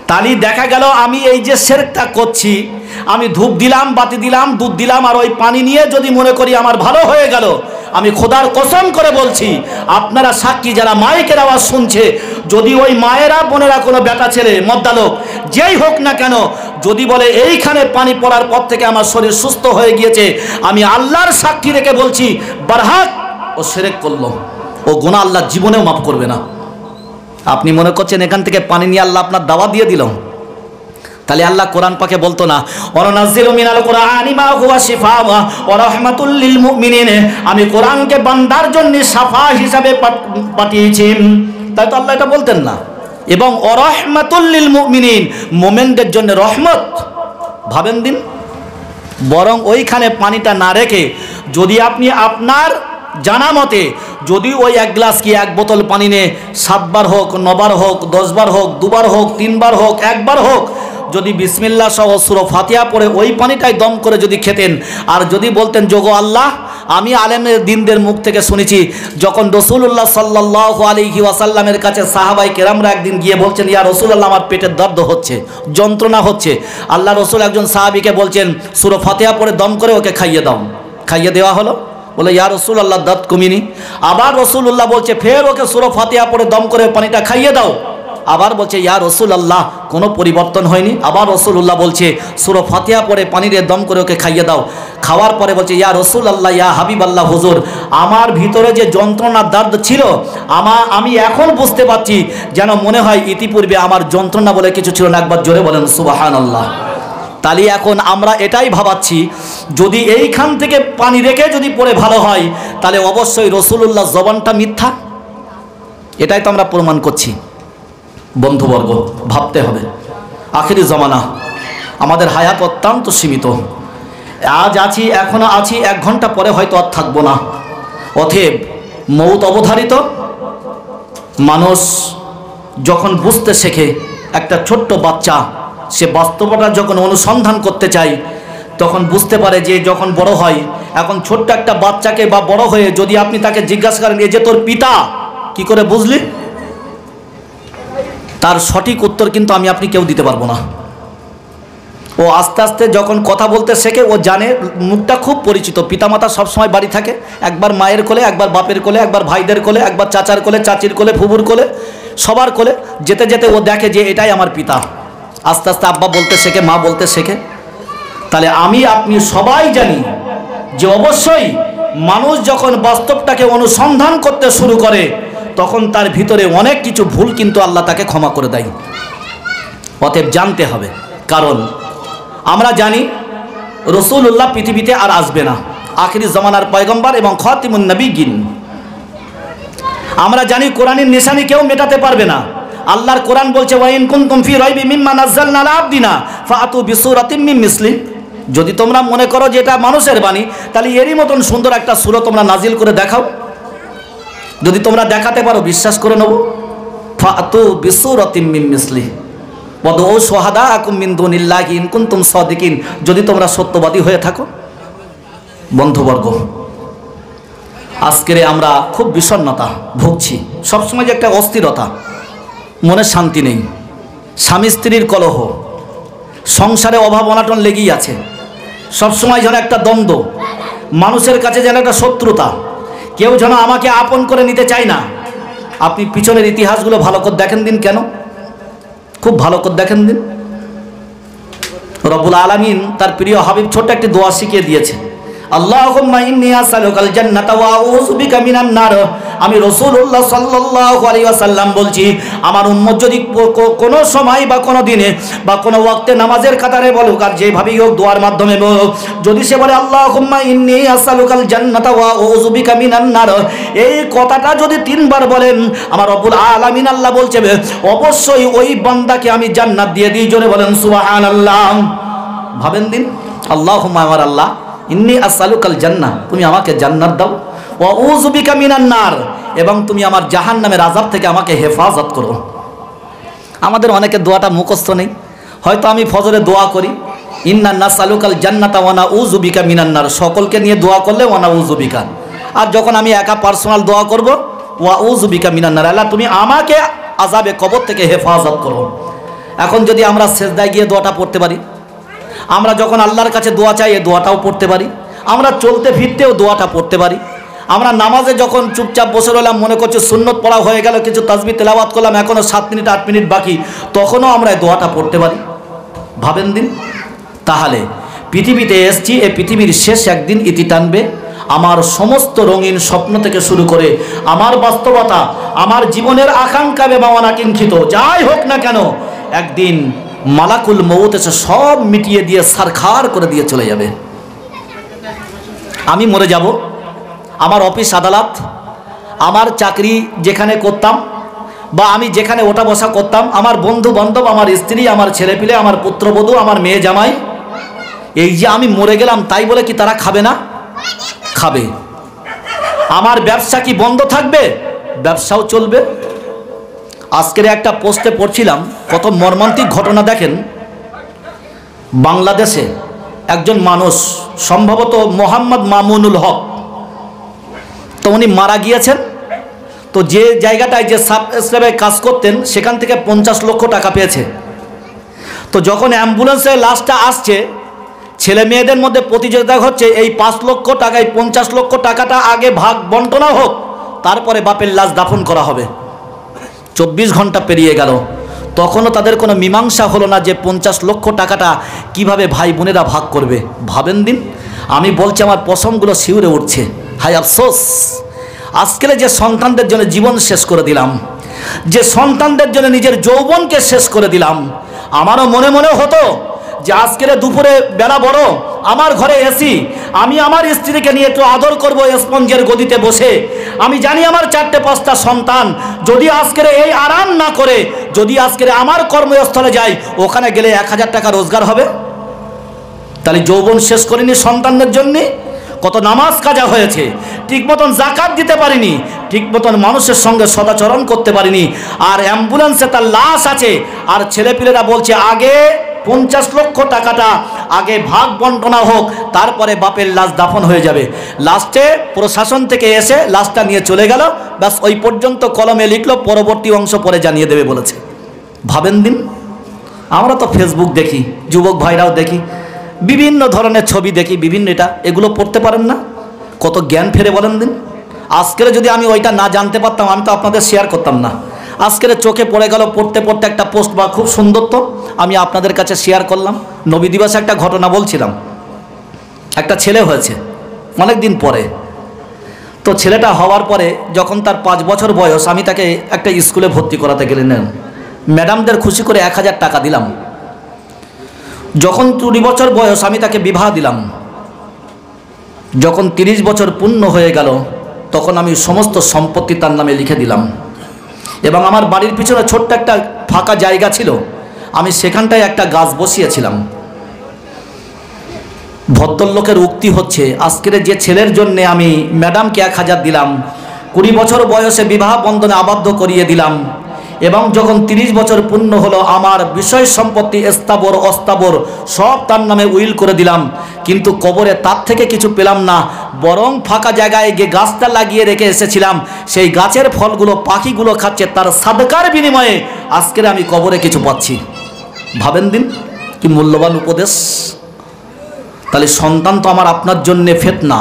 তাহলে দেখা গেল আমি এই যে শিরকটা করছি, আমি ধূপ দিলাম, বাতি দিলাম, দুধ দিলাম, আর ওই পানি নিয়ে যদি মনে করি আমার ভালো হয়ে গেল, আমি খোদার কসম করে বলছি, আপনারা সাক্ষী যারা মাইকের আওয়াজ শুনছে, যদি ওই মায়েরা বোনেরা কোনো বেটা ছেলে মদ্দালোক যেই হোক না কেন, যদি বলে এইখানে পানি পড়ার পর থেকে আমার শরীর সুস্থ হয়ে গিয়েছে, আমি আল্লাহর সাক্ষী রেখে বলছি বারহাক ও শিরক করলো, ও গুনাহ আল্লাহ জীবনেও মাফ করবে না। আপনি মনে করছেন এখান থেকে পানি নিয়ে আল্লাহ আপনার দাওয়া দিয়ে দিল? তাহলে আল্লাহ কোরআন পাকে বলতো না ওয়ানাজ্জিলু মিনাল কুরআনি মা হুয়া শিফা ওয়া রাহমাতুল লিল মুমিনিন, আমি কোরআনকে বান্দার জন্য শাফা হিসাবে পাঠিয়েছি? তাই তো আল্লাহ এটা বলতেন না। এবং ওয়া রাহমাতুল লিল মুমিনিন, মুমিনদের জন্য রহমত। ভাবেন দিন, বরং ওইখানে পানিটা না রেখে যদি আপনি আপনার জানা মতে যদি ওই এক গ্লাস কি এক বোতল পানি নিয়ে 7 বার হোক, 9 বার হোক, 10 বার হোক, 2 বার হোক, 3 বার হোক, 1 বার হোক, যদি বিসমিল্লাহ সহ সূরা ফাতিহা পড়ে ওই পানিটাই দম করে যদি খেতেন, আর যদি বলতেন যোগো আল্লাহ, আমি আলেমের দিনদের মুখ থেকে শুনেছি যখন রাসূলুল্লাহ সাল্লাল্লাহু আলাইহি ওয়াসাল্লামের কাছে সাহাবাই কেরামরা একদিন গিয়ে বলছেন ইয়া রাসূলুল্লাহ আমার পেটের দর্দ হচ্ছে, যন্ত্রণা হচ্ছে। আল্লাহ রাসূল একজন সাহাবীকে বলছেন সূরা ফাতিহা পড়ে দম করে ওকে খাইয়ে দাও। খাইয়ে দেওয়া হলো। বলে ইয়া রাসূলুল্লাহ দর্দ কমিনি। আবার রাসূলুল্লাহ বলছে ফের ওকে সূরা ফাতিহা পড়ে দম করে পানিটা খাইয়ে দাও। আবার বলছে ইয়া রাসূলুল্লাহ কোনো পরিবর্তন হয়নি। আবার রাসূলুল্লাহ বলছে সূরা ফাতিহা পড়ে পানিতে দম করে ওকে খাইয়ে দাও। খাওয়ার পরে বলছে ইয়া রাসূলুল্লাহ ইয়া হাবিবাল্লাহ হুজুর, আমার ভিতরে যে যন্ত্রণার দর্দ ছিল আমি এখন বুঝতে পারছি, যেন মনে হয় ইতিপূর্বে আমার যন্ত্রণা বলে কিছু ছিল না। একবার জোরে বলেন সুবহানাল্লাহ। তাহলে এখন আমরা এটাই ভাবাচ্ছি যদি এইখান থেকে পানি রেখে যদি পড়ে ভালো হয়, তাহলে অবশ্যই রাসূলুল্লাহ জবানটা মিথ্যা। এটাই তো আমরা প্রমাণ করছি। বন্ধুবর্গ, ভাবতে হবে আখিরি জমানা, আমাদের হায়াত অত্যন্ত সীমিত। আজ আছি, এখনো আছি, 1 ঘন্টা পরে হয়তো আর থাকবো না। অতএব মৌত অবধারিত। মানুষ যখন বুঝতে শেখে, একটা ছোট্ট বাচ্চা সে বাস্তবতা যখন অনুসন্ধান করতে চায়, তখন বুঝতে পারে যে যখন বড় হয়, এখন ছোট্ট একটা বাচ্চাকে বা বড় হয়ে যদি আপনি তাকে জিজ্ঞাসা করেন এই যে তোর পিতা, কি করে বুঝলি, তার সঠিক উত্তর কিন্তু আমি আপনি কেউ দিতে পারবো না। ও আস্তে আস্তে যখন কথা বলতে শেখে, ও জানে মুখটা খুব পরিচিত। পিতামাতা সবসময় বাড়ি থাকে, একবার মায়ের কোলে, একবার বাপের কোলে, একবার ভাইদের কোলে, একবার চাচার কোলে, চাচির কোলে, ফুবুর কোলে, সবার কোলে। যেতে যেতে ও দেখে যে এটাই আমার পিতা। আস্তে আস্তে আব্বা বলতে শেখে, মা বলতে শেখে। তাহলে আমি আপনি সবাই জানি যে অবশ্যই মানুষ যখন বাস্তবটাকে অনুসন্ধান করতে শুরু করে, তখন তার ভিতরে অনেক কিছু ভুল কিন্তু আল্লাহ তাকে ক্ষমা করে দেয়। অতএব জানতে হবে, কারণ আমরা জানি রাসূলুল্লাহ পৃথিবীতে আর আসবে না, আখিরি জামানার পয়গম্বর এবং খাতিমুন নবিয়্যিন। আমরা জানি কোরআনের নিশানি কেউ মেটাতে পারবে না। আল্লাহর কোরআন বলছে ওয়া ইন কুনতুম ফি রাইবিম মিম্মা নাযালনা আলা আবদিনা ফাআতু বিসূরাতিম মিন মিসলি। যদি তোমরা মনে করো যে এটা মানুষের বাণী, তাহলে এরই মতন সুন্দর একটা সূরা তোমরা নাজিল করে দেখাও। যদি তোমরা দেখাতে পারো বিশ্বাস করে নেব। ফাআতু বিসূরাতিম মিন মিসলি ওয়াদউ শুহাদাআকুম মিন দুনিল্লাহি ইন কুনতুম সাদিকিন, যদি তোমরা সত্যবাদী হয়ে থাকো। বন্ধুবর্গ, আজকের আমরা খুব বিষণ্ণতা ভুগছি, সবসময় যে একটা অস্থিরতা, মনে শান্তি নেই, স্বামী স্ত্রীর কলহ, সংসারে অভাব অনাটন লেগেই আছে, সবসময় যেন একটা দ্বন্দ্ব, মানুষের কাছে যেন একটা শত্রুতা, কেউ যেন আমাকে আপন করে নিতে চায় না। আপনি পিছনের ইতিহাসগুলো ভালো করে দেখেন দিন, কেন খুব ভালো করে দেখেন দিন। রব্বুল আলামিন তার প্রিয় হাবিব ছোট্ট একটি দোয়া শিখিয়ে দিয়েছে, আল্লাহুম্মা ইন্নী আসআলুকাল জান্নাতা ওয়া আউযু বিকা মিনান নার। আমি রাসূলুল্লাহ সাল্লাল্লাহু আলাইহি ওয়াসাল্লাম বলছি, আমার উম্মত যদি কোনো সময় বা কোনো দিনে বা কোনো ওয়াক্তে নামাজের কাতারে বলুক আর যেভাবেই হোক দোয়ার মাধ্যমে বলুক, যদি সে বলে আল্লাহুম্মা ইন্নী আসআলুকাল জান্নাতা ওয়া আউযু বিকা মিনান নার, এই কথাটা যদি 3 বার বলেন, আমার রব্বুল আলামিন আল্লাহ বলছে অবশ্যই ওই বান্দাকে আমি জান্নাত দিয়ে দিই। জোরে বলেন সুবহানাল্লাহ। ভাবেন দিন, আল্লাহুম্মা, আমার আল্লাহ, ইন্নী আসআলুকাল জান্নাহ, তুমি আমাকে জান্নাত দাও, ওয়া আউযু বিকা মিনান নার, এবং তুমি আমার জাহান্নামের আযাব থেকে আমাকে হেফাজত করো। আমাদের অনেকে দোয়াটা মুখস্থ নেই। হয়তো আমি ফজরে দোয়া করি ইন্না নাসআলুকাল জান্নাতা ওয়া নাউযু বিকা মিনান নার, সকলকে নিয়ে দোয়া করলে ওয়া নাউযু বিকা। আর যখন আমি একা পার্সোনাল দোয়া করব, ওয়া আউযু বিকা মিনান নার, আল্লাহ তুমি আমাকে আযাবে কবর থেকে হেফাজত করো। এখন যদি আমরা সেজদায় গিয়ে দোয়াটা পড়তে পারি, আমরা যখন আল্লাহর কাছে দোয়া চাই এই দোয়াটাও পড়তে পারি, আমরা চলতে ফিরতেও দোয়াটা পড়তে পারি, আমরা নামাজে যখন চুপচাপ বসে রইলাম, মনে করছি সুন্নত পড়া হয়ে গেল, কিছু তাসবিহ তেলাওয়াত করলাম, এখনও 7 মিনিট 8 মিনিট বাকি, তখনও আমরা এই দোয়াটা পড়তে পারি। ভাবেন দিন, তাহলে পৃথিবীতে এসছি, এই পৃথিবীর শেষ একদিন ইতি টানবে। আমার সমস্ত রঙিন স্বপ্ন থেকে শুরু করে আমার বাস্তবতা, আমার জীবনের আকাঙ্ক্ষা এবং অনাকাঙ্ক্ষিত যাই হোক না কেন, একদিন মালাকুল মউত এসে সব মিটিয়ে দিয়ে সারখার করে দিয়ে চলে যাবে। আমি মরে যাব, আমার অফিস আদালত, আমার চাকরি যেখানে করতাম বা আমি যেখানে ওঠা বসা করতাম, আমার বন্ধু বান্ধব, আমার স্ত্রী, আমার ছেলেপিলে, আমার পুত্রবধূ, আমার মেয়ে জামাই, এই যে আমি মরে গেলাম তাই বলে কি তারা খাবে না? খাবে। আমার ব্যবসা কি বন্ধ থাকবে? ব্যবসাও চলবে। আজকের একটা পোস্টে পড়ছিলাম, কত মর্মান্তিক ঘটনা দেখেন। বাংলাদেশে একজন মানুষ, সম্ভবত মোহাম্মদ মামুনুল হক, তো উনি মারা গিয়েছেন। তো যে জায়গাটায় যে সাব স্ল্যাবে কাজ করতেন সেখান থেকে 50 লক্ষ টাকা পেয়েছে। তো যখন অ্যাম্বুলেন্সে লাশটা আসছে, ছেলে মেয়েদের মধ্যে প্রতিযোগিতা হচ্ছে এই 5 লক্ষ টাকায় 50 লক্ষ টাকাটা আগে ভাগ বন্টনা হোক, তারপরে বাপের লাশ দাফন করা হবে। 24 ঘন্টা পেরিয়ে গেল, তখনও তাদের কোনো মীমাংসা হলো না যে 50 লক্ষ টাকাটা কিভাবে ভাই বোনেরা ভাগ করবে। ভাবেন দিন, আমি বলছি আমার পশমগুলো শিউরে উঠছে। হায় আফসোস, আজকের যে সন্তানদের জন্য জীবন শেষ করে দিলাম, যে সন্তানদের জন্য নিজের যৌবনকে শেষ করে দিলাম। আমারও মনে মনে হতো যে আজকের দুপুরে বেলা বড়, আমার ঘরে এসি, আমি আমার স্ত্রীকে নিয়ে একটু আদর করব স্পঞ্জের গদিতে বসে। আমি জানি আমার 4-5টা সন্তান, যদি আজকের এই আরাম না করে যদি আজকের আমার কর্মস্থলে যাই, ওখানে গেলে 1000 টাকা রোজগার হবে। তাহলে যৌবন শেষ করিনি সন্তানদের জন্যে। কত নামাজ কাজা হয়েছে, ঠিক মতন জাকাত দিতে পারিনি, ঠিক মতন মানুষের সঙ্গে সদাচরণ করতে পারিনি, আর অ্যাম্বুলেন্সে তার লাশ আছে, আর ছেলেপিলেরা বলছে আগে 50 লক্ষ টাকাটা আগে ভাগ বন্টনা হোক, তারপরে বাপের লাশ দাফন হয়ে যাবে। লাস্টে প্রশাসন থেকে এসে লাশটা নিয়ে চলে গেল, ব্যাস ওই পর্যন্ত কলমে লিখলো, পরবর্তী অংশ পরে জানিয়ে দেবে বলেছে। ভাবেন দিন, আমরা তো ফেসবুক দেখি, যুবক ভাইরাও দেখি, বিভিন্ন ধরনের ছবি দেখি, বিভিন্ন এগুলো পড়তে পারেন না? কত জ্ঞান ফেরে বলেন দিন। আজকের যদি আমি ওইটা না জানতে পারতাম, আমি তো আপনাদের শেয়ার করতাম না। আজকের চোখে পড়ে গেল পড়তে পড়তে একটা পোস্ট, বা খুব সুন্দর, তো আমি আপনাদের কাছে শেয়ার করলাম। নবী দিবসে একটা ঘটনা বলছিলাম, একটা ছেলে হয়েছে অনেক দিন পরে। তো ছেলেটা হওয়ার পরে যখন তার 5 বছর বয়স, আমি তাকে একটা স্কুলে ভর্তি করাতে গেলেন, ম্যাডামদের খুশি করে 1000 টাকা দিলাম। যখন 20 বছর বয়স, আমি তাকে বিবাহ দিলাম। যখন 30 বছর পূর্ণ হয়ে গেল, তখন আমি সমস্ত সম্পত্তি তার নামে লিখে দিলাম। এবং আমার বাড়ির পিছনে ছোট্ট একটা ফাঁকা জায়গা ছিল, আমি সেখানটায় একটা গাছ বসিয়েছিলাম। ভদ্রলোকের উক্তি হচ্ছে, আজকের যে ছেলের জন্য আমি ম্যাডামকে 1000 দিলাম, 20 বছর বয়সে বিবাহ বন্ধনে আবদ্ধ করিয়ে দিলাম, এবং যখন 30 বছর পূর্ণ হলো, আমার বিষয় সম্পত্তি স্থাবর অস্থাবর সব তার নামে উইল করে দিলাম, কিন্তু কবরে তার থেকে কিছু পেলাম না, বরং ফাঁকা জায়গায় গিয়ে গাছটা লাগিয়ে রেখে এসেছিলাম, সেই গাছের ফলগুলো পাখিগুলো খাচ্ছে, তার সাদকার বিনিময়ে আজকের আমি কবরে কিছু পাচ্ছি। ভাবেন দিন, কি মূল্যবান উপদেশ। তাহলে সন্তান তো আমার আপনার জন্যে ফিতনা।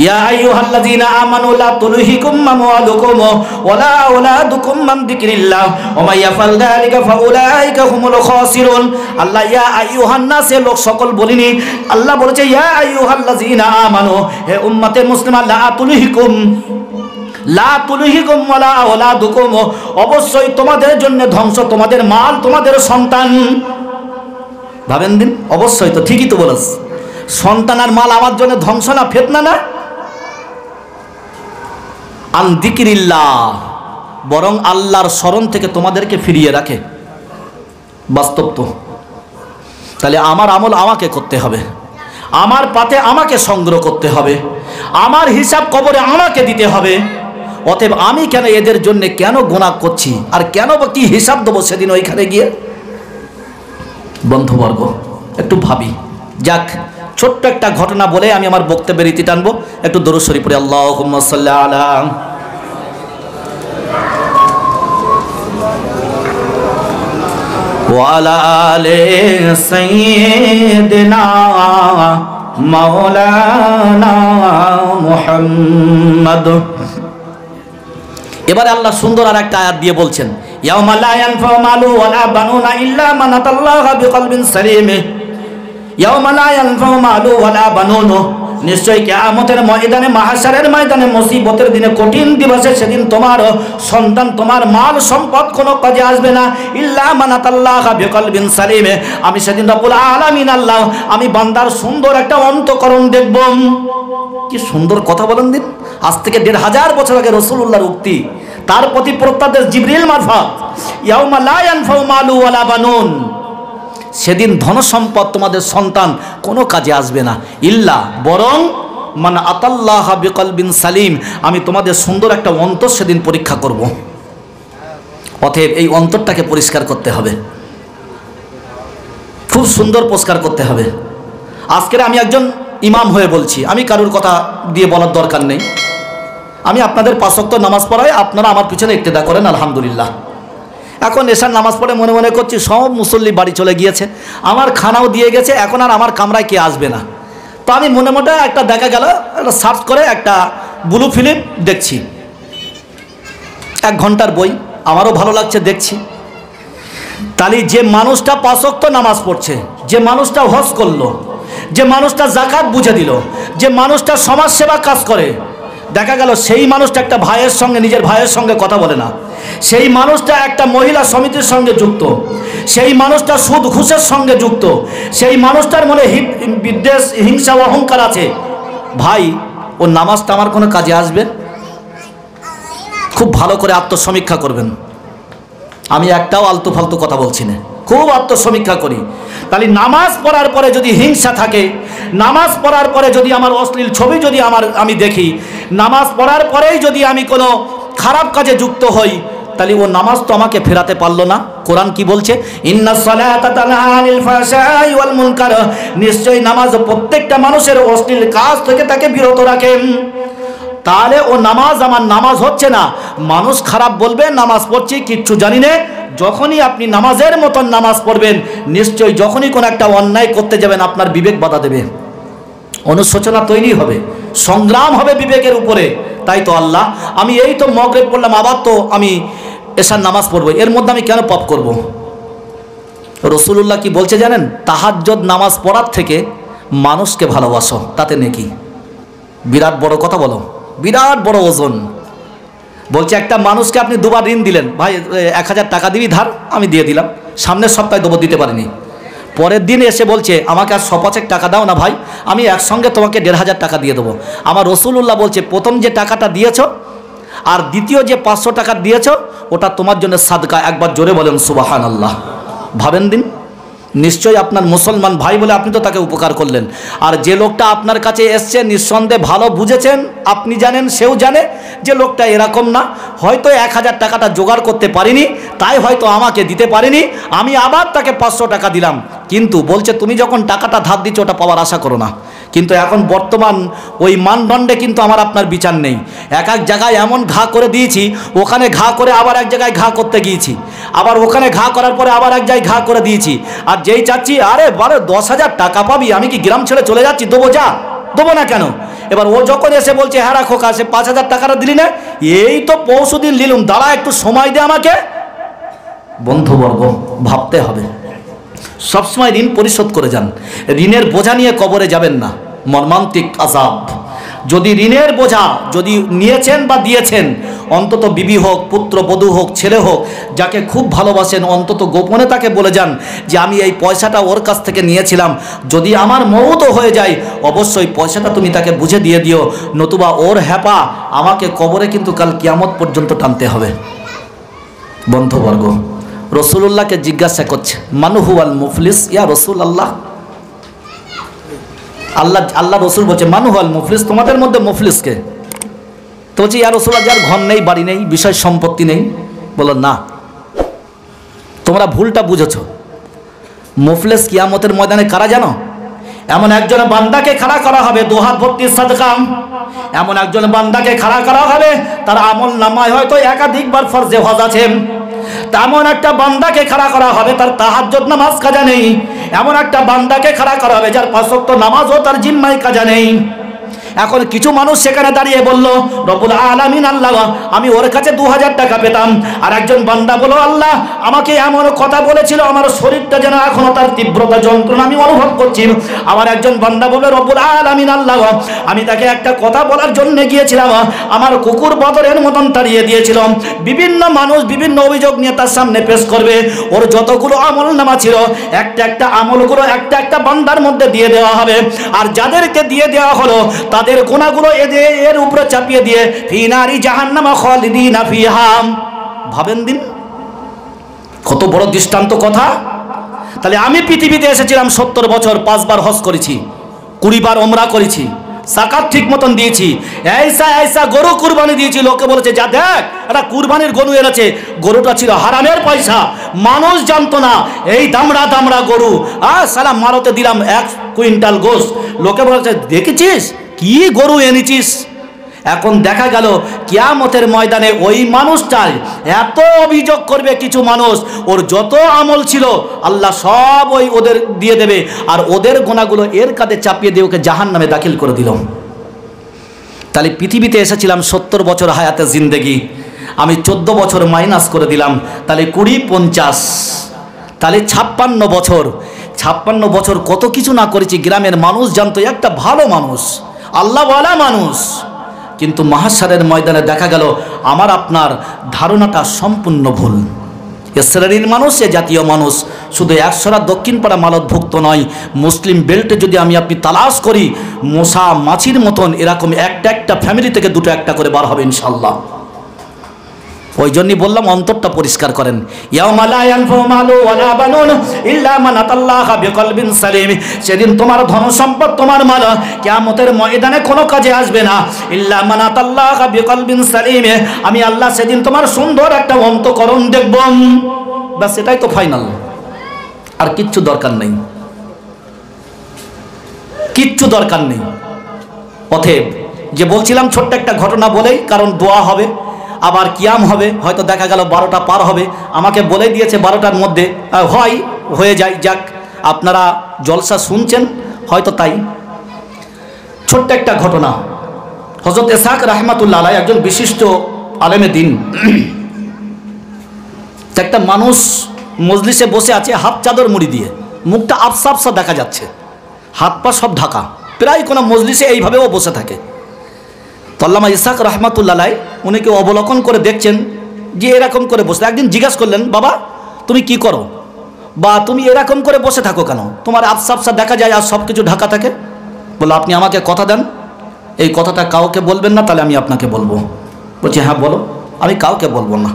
ইয়া আইয়ুহাল্লাযীনা আমানু লা তুলহিকুম আমওয়ালুকুম ওয়ালা আওলাদুকুম আন যিকরিল্লাহ ওয়া মান ইয়াফআল যালিকা ফাউলাইকা হুমুল খাসিরুন। আল্লাহ ইয়া আইয়ুহান নাস লোক সকল বলিনি, আল্লাহ বলেছে ইয়া আইয়ুহাল্লাযীনা আমানু, হে উম্মতে মুসলিমা, লা তুলহিকুম ওয়ালা আওলাদুকুম, অবশ্যই তোমাদের জন্য ধ্বংস তোমাদের মাল তোমাদের সন্তান। ভাবেন দিন, অবশ্যই তো ঠিকই তো বলেছ, সন্তান আর মাল আমার জন্য ধ্বংস না ফিতনা না? আন যিকরিল্লাহ, বরং আল্লাহর স্মরণ থেকে তোমাদেরকে ফিরিয়ে রাখে। বাস্তব তো। তাহলে আমার আমল আমাকে করতে হবে, আমার পাতে আমাকে সংগ্রহ করতে হবে, আমার হিসাব কবরে আমাকে দিতে হবে। অতএব আমি কেন এদের জন্য কেন গুনাহ করছি, আর কেন বা কি হিসাব দেবো সেদিন ওইখানে গিয়ে? বন্ধুবর্গ, একটু ভাবি। যাক, ছোট্ট একটা ঘটনা বলে আমি আমার বক্তব্যের রীতি টানবো। একটু দরুদ শরীফ পড়ি, আল্লাহুম্মা সাল্লি আলা ওয়া আলা আলি সাইয়্যিদিনা মাওলানা মুহাম্মদ। এবারে আল্লাহ সুন্দর আর একটা আয়াত দিয়ে বলছেন, ইয়াউমা লা ইয়ানফাউ মালু ওয়ালা বানুনা ইল্লা মান আতাল্লাহা বিকলবিন সালিম। ইয়াউমা লা ইয়ানফাউ মালু ওয়ালা বানুন, নিশ্চয় কিয়ামতের ময়দানে, মাহশারের ময়দানে, মুসিবতের দিনে, কঠিন দিবসে, সেদিন তোমার সন্তান, তোমার মাল সম্পদ কোনো কাজে আসবে না। ইল্লা মান আতাল্লাহা বিকলবিন সালিম, আমি সেদিন রব্বুল আলামিন আল্লাহ, আমি বান্দার সুন্দর একটা অন্তঃকরণ দেখব। কি সুন্দর কথা বলেন দিন। আজ থেকে ১৫০০ বছর আগে রাসূলুল্লাহর উক্তি, তার প্রতি প্রত্যাদেশ জিবরিল মারফত, ইয়াউমা লা ইয়ানফাউ মালু ওয়ালা বানুন, সেদিন ধন সম্পদ তোমাদের সন্তান কোনো কাজে আসবে না। ইল্লা, বরং মান আতাল্লাহা বিকলবিন সালিম, আমি তোমাদের সুন্দর একটা অন্তর সেদিন পরীক্ষা করব। অতএব এই অন্তরটাকে পরিষ্কার করতে হবে, খুব সুন্দর পরিষ্কার করতে হবে। আজকের আমি একজন ইমাম হয়ে বলছি, আমি কারোর কথা দিয়ে বলার দরকার নেই। আমি আপনাদের ৫ ওয়াক্ত নামাজ পড়াই, আপনারা আমার পিছনে ইক্তেদা করেন, আলহামদুলিল্লাহ। এখন এশার নামাজ পড়ে মনে মনে করছি সব মুসল্লি বাড়ি চলে গিয়েছে, আমার খানাও দিয়ে গেছে, এখন আর আমার কামরায় কে আসবে না। তো আমি মনে মনে একটা দেখা গেল, একটা সার্চ করে একটা ব্লু ফিল্ম দেখছি, 1 ঘন্টার বই, আমারও ভালো লাগছে দেখছি। তাহলে যে মানুষটা ৫ ওয়াক্ত নামাজ পড়ছে, যে মানুষটা হজ করলো, যে মানুষটা যাকাত বুঝে দিল, যে মানুষটা সমাজসেবা কাজ করে, দেখা গেল সেই মানুষটা একটা ভাইয়ের সঙ্গে, নিজের ভাইয়ের সঙ্গে কথা বলে না, সেই মানুষটা একটা মহিলা সমিতির সঙ্গে যুক্ত, সেই মানুষটা সুদ ঘুষের সঙ্গে যুক্ত, সেই মানুষটার মনে বিদ্বেষ, হিংসা, অহংকার আছে। ভাই, ও নামাজটা আমার কোনো কাজে আসবে? খুব ভালো করে আত্মসমীক্ষা করবেন। আমি একটাও আলতু ফালতু কথা বলছি না, খুব আত্মসমীক্ষা করি। তাহলে নামাজ পড়ার পরে যদি হিংসা থাকে, নামাজ পড়ার পরে যদি আমার অশ্লীল ছবি যদি আমি দেখি, নামাজ পড়ার পরেই যদি আমি কোনো খারাপ কাজে যুক্ত হই, তাহলে ও নামাজ তো আমাকে ফেরাতে পারলো না। কোরআন কি বলছে? ইন্নাস সালাতা তানহা আনিল ফাহশাই ওয়াল মুনকার, নিশ্চয়ই নামাজ প্রত্যেকটা মানুষের অশ্লীল কাজ থেকে তাকে বিরত রাখে। তাহলে ও নামাজ আমার নামাজ হচ্ছে না, মানুষ খারাপ বলবে নামাজ পড়ছি কিচ্ছু জানি না। যখনই আপনি নামাজের মতন নামাজ পড়বেন, নিশ্চয়ই যখনই কোনো একটা অন্যায় করতে যাবেন আপনার বিবেক বাধা দেবে, অনুশোচনা তৈরি হবে, সংগ্রাম হবে বিবেকের উপরে। তাই তো আল্লাহ, আমি এই তো মাগরিব পড়লাম, আবার তো আমি এশার নামাজ পড়বো, এর মধ্যে আমি কেন পাপ করব? রাসূলুল্লাহ কি বলছে জানেন? তাহাজ্জুদ নামাজ পড়ার থেকে মানুষকে ভালোবাসো, তাতে নেকি। বিরাট বড় কথা বলো, বিরাট বড় ওজন। বলছে একটা মানুষকে আপনি 2 বার ঋণ দিলেন, ভাই 1000 টাকা দিবি ধার, আমি দিয়ে দিলাম, সামনের সপ্তাহে দেবো, দিতে পারিনি। পরের দিন এসে বলছে আমাকে আর 100 টাকা দাও না ভাই, আমি একসঙ্গে তোমাকে 1500 টাকা দিয়ে দেবো। আমার রাসূলুল্লাহ বলছে প্রথম যে টাকাটা দিয়েছো আর দ্বিতীয় যে 500 টাকা দিয়েছো, ওটা তোমার জন্য সাদকা। একবার জোরে বলেন সুবহানাল্লাহ। ভাবেন দিন, নিশ্চয়ই আপনার মুসলমান ভাই বলে আপনি তো তাকে উপকার করলেন, আর যে লোকটা আপনার কাছে এসছে নিঃসন্দেহে ভালো বুঝেছেন, আপনি জানেন, সেও জানে যে লোকটা এরকম না, হয়তো 1000 টাকাটা জোগাড় করতে পারিনি, তাই হয়তো আমাকে দিতে পারিনি, আমি আবার তাকে 500 টাকা দিলাম। কিন্তু বলছে তুমি যখন টাকাটা ধার দিচ্ছ ওটা পাওয়ার আশা করো না। কিন্তু এখন বর্তমান ওই মানদণ্ডে কিন্তু আমার আপনার বিচার নেই। এক জায়গায় এমন ঘা করে দিয়েছি, ওখানে ঘা করে আবার এক জায়গায় ঘা করতে গিয়েছি, আবার ওখানে ঘা করার পরে আবার এক জায়গায় ঘা করে দিয়েছি। আর যেই চাচ্ছি আরে 10,000 টাকা পাবি, আমি কি গ্রাম ছেড়ে চলে যাচ্ছি, দেবো যা, দেবো না কেন? এবার ও যখন এসে বলছে হ্যাঁ রাখো কাছে 5,000 টাকাটা দিলি না, এই তো পরশুদিন নিলুম, দাঁড়া একটু সময় দে আমাকে। বন্ধুবর্গ, ভাবতে হবে, সবসময় ঋণ পরিশোধ করে যান। ঋণের বোঝা নিয়ে কবরে যাবেন না, মর্মান্তিক আযাব। যদি ঋণের বোঝা যদি নিয়েছেন বা দিয়েছেন, অন্তত বিবি হোক, পুত্র বধূ হোক, ছেলে হোক, যাকে খুব ভালোবাসেন, অন্তত গোপনে তাকে বলে যান যে আমি এই পয়সাটা ওর কাছ থেকে নিয়েছিলাম, যদি আমার মওত হয়ে যায় অবশ্যই পয়সাটা তুমি তাকে বুঝে দিয়ে দিও, নতুবা ওর হ্যাপা আমাকে কবরে কিন্তু কাল কিয়ামত পর্যন্ত টানতে হবে। বন্ধুবর্গ, রসুলুল্লাহকে জিজ্ঞাসা করছে মান হুয়াল মুফলিস ইয়া রাসূলুল্লাহ। আল্লাহ রসুল বলছে মান হুয়াল মুফলিস, তোমাদের মধ্যে মুফলিসকে? তো বলছে ইয়া রাসূলুল্লাহ, যার ঘর নেই, বাড়ি নেই, বিষয় সম্পত্তি নেই। বলো না, তোমরা ভুলটা বুঝেছ। মুফলিস কিয়ামতের ময়দানে কারা জানো? এমন একজন বান্দাকে খাড়া করা হবে, 2 হাত ভর্তি সাদকা। এমন একজন বান্দাকে খাড়া করা হবে, তার আমল নামায় হয়তো একাধিকবার ফরজে হজ আছে। তেমন একটা বান্দাকে খাড়া করা হবে, তার তাহাজ্জুদ নামাজ কাজা নেই। এমন একটা বান্দাকে খাড়া করা হবে, যার 5 ওয়াক্ত নামাজও তার জিম্মায় কাজা নেই। এখন কিছু মানুষ সেখানে দাঁড়িয়ে বলল রব্বুল আলামিন আল্লাহ, আমি ওর কাছে 2000 টাকা পেতাম। আর একজন বান্দা বলল আল্লাহ আমাকে এমন কথা বলেছিল, আমার শরীরটা যেন এখনো তার তীব্রতা যন্ত্রণা আমি অনুভব করছি। আমার একজন বান্দা বলবে রব্বুল আলামিন আল্লাহ, আমি তাকে একটা কথা বলার জন্য গিয়েছিলাম, আমার কুকুর বদরের মতন তাড়িয়ে দিয়েছিল। বিভিন্ন মানুষ বিভিন্ন অভিযোগ নিয়ে তার সামনে পেশ করবে, ওর যতগুলো আমল নামা ছিল একটা একটা আমলগুলো একটা একটা বান্দার মধ্যে দিয়ে দেওয়া হবে। আর যাদেরকে দিয়ে দেওয়া হলো তাদের গুনাহগুলো এর উপরে চাপিয়ে দিয়ে ফি নারি জাহান্নামা খালিদিনা ফিহা। ভাবেন দিন, কত বড় দৃষ্টান্ত কথা। তাহলে আমি পৃথিবীতে এসেছিলাম 70 বছর, 5 বার হজ করেছি, 20 বার ওমরা করেছি, যাকাত ঠিক মতন দিয়েছি, এইসা গরু কুরবানি দিয়েছি। লোকে বলেছে যা দেখ এটা কুরবানির গরু এনেছে, গরুটা ছিল হারামের পয়সা, মানুষ জানতো না, এই দামড়া দামড়া গরু, সালাম মারতে দিলাম 1 কুইন্টাল গোশ। লোকে বলেছে দেখেছিস কি গরু এনেছিস। এখন দেখা গেল কিয়ামতের ময়দানে ওই মানুষটাই এত অভিযোগ করবে, কিছু মানুষ ওর যত আমল ছিল আল্লাহ সব ওদের দিয়ে দেবে, আর ওদের গুনাহগুলো এর কাঁধে চাপিয়ে দিয়ে ওকে জাহান্নামে দাখিল করে দিল। তাহলে পৃথিবীতে এসেছিলাম 70 বছর হায়াতে জিন্দেগি, আমি 14 বছর মাইনাস করে দিলাম, তাহলে 20 50, তাহলে 56 বছর। 56 বছর কত কিছু না করেছি, গ্রামের মানুষ জানতো একটা ভালো মানুষ, আল্লাহওয়ালা মানুষ। কিন্তু মাহশারের ময়দানে দেখা গেল আমার আপনার ধারণাটা সম্পূর্ণ ভুল। এ শ্রেণীর মানুষ, এ জাতীয় মানুষ শুধু 100টা দক্ষিণ পাড়া মালতভুক্ত নয়, মুসলিম বেল্টে যদি আমি আপনি তালাশ করি মশা মাছির মতন এরকম একটা ফ্যামিলি থেকে 2টো একটা করে বার হবে ইনশাল্লাহ। ওই জন্যই বললাম অন্তরটা পরিষ্কার করেন। ইয়াউমা লা ইয়ানফাউ মালু ওয়ালা বানুন ইল্লা মান আতাল্লাহা বিকলবিন সালিম। সেদিন তোমার ধন সম্পদ, তোমার মাল কিয়ামতের ময়দানে কোনো কাজে আসবে না। ইল্লা মান আতাল্লাহা বিকলবিন সালিম, আমি আল্লাহ সেদিন তোমার সুন্দর একটা অন্তঃকরণ দেখব, বাস এটাই তো ফাইনাল, আর কিচ্ছু দরকার নেই, কিচ্ছু দরকার নেই। অতএব যে বলছিলাম ছোট্ট একটা ঘটনা বলেই, কারণ দোয়া হবে, আবার কিয়াম হবে, হয়তো দেখা গেল 12টা পার হবে, আমাকে বলে দিয়েছে 12টার মধ্যে হয়ে যায়। যাক, আপনারা জলসা শুনছেন হয়তো তাই। ছোট্ট একটা ঘটনা, হযরত ইসহাক রাহমাতুল্লাহ আলাইহি একজন বিশিষ্ট আলেমে দ্বীন। একটা মানুষ মজলিসে বসে আছে হাত চাদর মুড়ি দিয়ে, মুখটা আফসা আফসা দেখা যাচ্ছে, হাত পা সব ঢাকা, প্রায় কোনো মজলিসে এইভাবেও বসে থাকে। আল্লামা ইসহাক রাহমাতুল্লাহ আলাইহি উনিকে অবলোকন করে দেখছেন যে এরকম করে বসে। একদিন জিজ্ঞাসা করলেন, বাবা তুমি কি করো, বা তুমি এরকম করে বসে থাকো কেন, তোমার আফসা আফসা দেখা যায় আর সব কিছু ঢাকা থাকে? বললো আপনি আমাকে কথা দেন, এই কথাটা কাউকে বলবেন না, তাহলে আমি আপনাকে বলবো। বলছি হ্যাঁ বলো। আমি কাউকে বলবো না।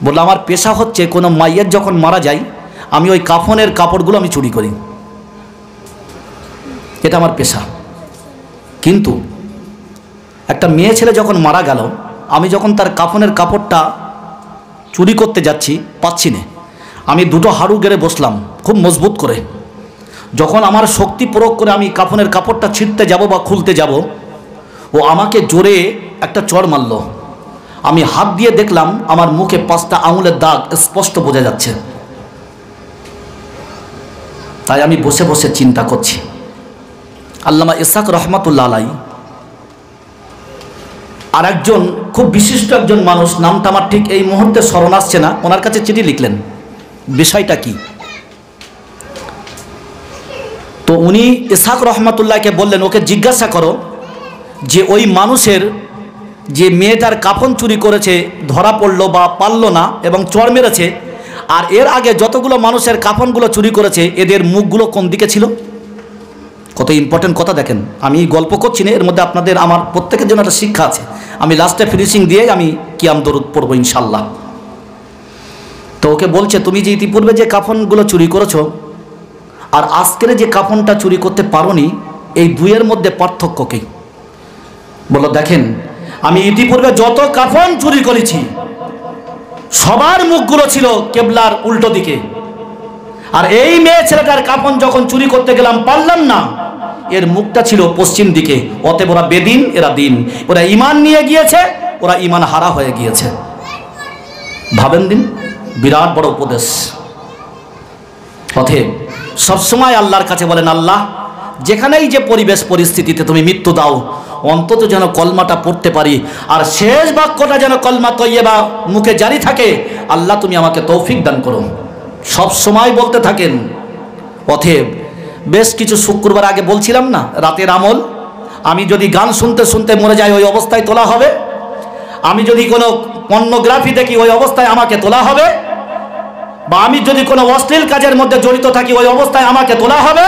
বললো আমার পেশা হচ্ছে কোনো মাইয়ের যখন মারা যায় আমি ওই কাফনের কাপড়গুলো আমি চুরি করি, এটা আমার পেশা। কিন্তু একটা মেয়ে ছেলে যখন মারা গেল, আমি যখন তার কাফনের কাপড়টা চুরি করতে যাচ্ছি পাচ্ছি না, আমি 2টো হাড়ু গেড়ে বসলাম খুব মজবুত করে। যখন আমার শক্তি প্রয়োগ করে আমি কাফনের কাপড়টা ছিঁড়তে যাব বা খুলতে যাব, ও আমাকে জোরে একটা চড় মারল। আমি হাত দিয়ে দেখলাম আমার মুখে 5টা আঙুলের দাগ স্পষ্ট বোঝা যাচ্ছে। তাই আমি বসে বসে চিন্তা করছি, আল্লামা ইসহাক রাহমাতুল্লাহ আলাইহি আর একজন খুব বিশিষ্ট একজন মানুষ, নামটা আমার ঠিক এই মুহূর্তে স্মরণ আসছে না, ওনার কাছে চিঠি লিখলেন। বিষয়টা কি? তো উনি ইসহাক রহমাতুল্লাহকে বললেন, ওকে জিজ্ঞাসা করো যে ওই মানুষের যে মেয়েটার কাফন চুরি করেছে ধরা পড়লো বা পারলো না এবং চড় মেরেছে, আর এর আগে যতগুলো মানুষের কাফনগুলো চুরি করেছে এদের মুখগুলো কোন দিকে ছিল? কত ইম্পর্টেন্ট কথা দেখেন। আমি গল্প করছি না, এর মধ্যে আপনাদের আমার প্রত্যেকের জন্য একটা শিক্ষা আছে। আমি লাস্টে ফিনিশিং দিয়ে আমি কিয়াম দরুদ পড়বো ইনশাল্লাহ। তো ওকে বলছে, তুমি যে ইতিপূর্বে যে কাফনগুলো চুরি করেছো আর আজকের যে কাফনটা চুরি করতে পারোনি, এই দুইয়ের মধ্যে পার্থক্য কি? বলো, দেখেন আমি ইতিপূর্বে যত কাফন চুরি করেছি সবার মুখগুলো ছিল কেবলার উল্টো দিকে, আর এই মেয়ে ছেলেটার কাফন যখন চুরি করতে গেলাম পারলাম না, এর মুখটা ছিল পশ্চিম দিকে। অতএব ওরা বেদিন, এরা দিন। ওরা ইমান নিয়ে গিয়েছে, ওরা ইমান হারা হয়ে গিয়েছে। ভাবেন দিন, বিরাট বড় উপদেশ। অতএব সবসময় আল্লাহর কাছে বলেন, আল্লাহ যেখানেই যে পরিবেশ পরিস্থিতিতে তুমি মৃত্যু দাও, অন্তত যেন কলমাটা পড়তে পারি, আর শেষ বাক্যটা যেন কলমা তৈয়বা মুখে জারি থাকে। আল্লাহ তুমি আমাকে তৌফিক দান করো, সব সময় বলতে থাকেন। অতএব বেশ কিছু শুক্রবার আগে বলছিলাম না, রাতের আমল, আমি যদি গান শুনতে শুনতে মরে যাই ওই অবস্থায় তোলা হবে, আমি যদি কোনো পর্নোগ্রাফি দেখি ওই অবস্থায় আমাকে তোলা হবে, বা আমি যদি কোনো অশ্লীল কাজের মধ্যে জড়িত থাকি ওই অবস্থায় আমাকে তোলা হবে,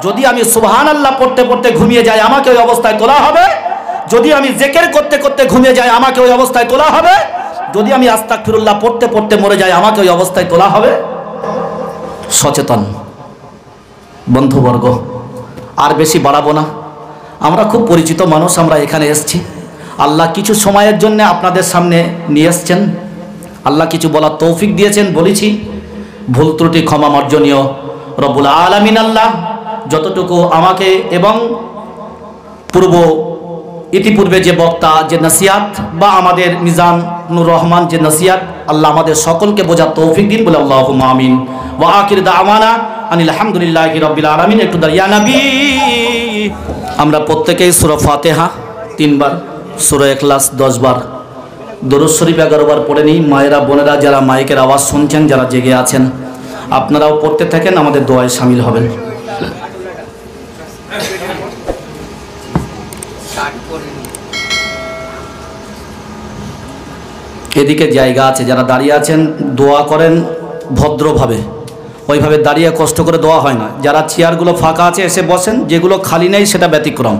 যদি আমি সুবহানাল্লাহ পড়তে পড়তে ঘুমিয়ে যাই আমাকে ওই অবস্থায় তোলা হবে, যদি আমি জিকির করতে করতে ঘুমিয়ে যাই আমাকে ওই অবস্থায় তোলা হবে, যদি আমি আস্তাগফিরুল্লাহ পড়তে পড়তে মরে যাই আমাকে ওই অবস্থায় তোলা হবে। সচেতন বন্ধুবর্গ, আর বেশি বাড়াবো না। আমরা খুব পরিচিত মানুষ, আমরা এখানে এসেছি, আল্লাহ কিছু সময়ের জন্য আপনাদের সামনে নিয়ে এসছেন, আল্লাহ কিছু বলার তৌফিক দিয়েছেন, বলেছি। ভুল ত্রুটি ক্ষমা মার্জনীয়। রব্বুল আলামিন আল্লাহ যতটুকু আমাকে এবং ইতিপূর্বে যে বক্তা যে নসিহাত বা আমাদের মিজানুর রহমান যে নসিহাত, আল্লাহ আমাদের সকলকে বোঝার তৌফিক দিন বলে আল্লাহুম্মা আমিন। ওয়া আখির দাওয়ানা আনিল হামদুলিল্লাহি রাব্বিল আলামিন। একটু ইয়া নবী। আমরা প্রত্যেকেই সূরা ফাতিহা 3 বার, সূরা ইখলাস 10 বার, দরুদ শরীফ 11 বার পড়ে নিই। মায়েরা বোনেরা যারা মাইকের আওয়াজ শুনছেন, যারা জেগে আছেন, আপনারাও পড়তে থাকেন, আমাদের দোয়ায় শামিল হবেন। এদিকে জায়গা আছে, যারা দাঁড়িয়ে আছেন দোয়া করেন ভদ্রভাবে, ওইভাবে দাঁড়িয়ে কষ্ট করে দোয়া হয় না। যারা চেয়ারগুলো ফাঁকা আছে এসে বসেন, যেগুলো খালি নেই সেটা ব্যতিক্রম।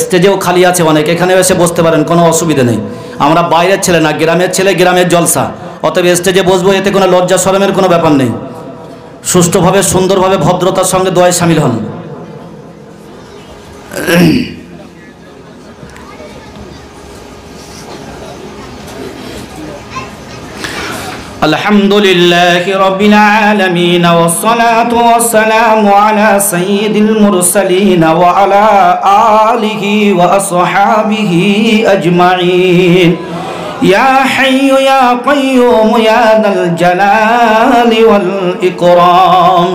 স্টেজেও খালি আছে অনেক, এখানেও এসে বসতে পারেন, কোনো অসুবিধা নেই। আমরা বাইরের ছেলে না, গ্রামের ছেলে, গ্রামের জলসা। অতএব স্টেজে বসবো, এতে কোনো লজ্জা শরমের কোনো ব্যাপার নেই। সুষ্ঠুভাবে সুন্দরভাবে ভদ্রতার সঙ্গে দোয়ায় শামিল হন। الحمد لله رب العالمين والصلاة والسلام على سيد المرسلين وعلى آله وأصحابه أجمعين يا حي يا قيوم يا ذا الجلال والإكرام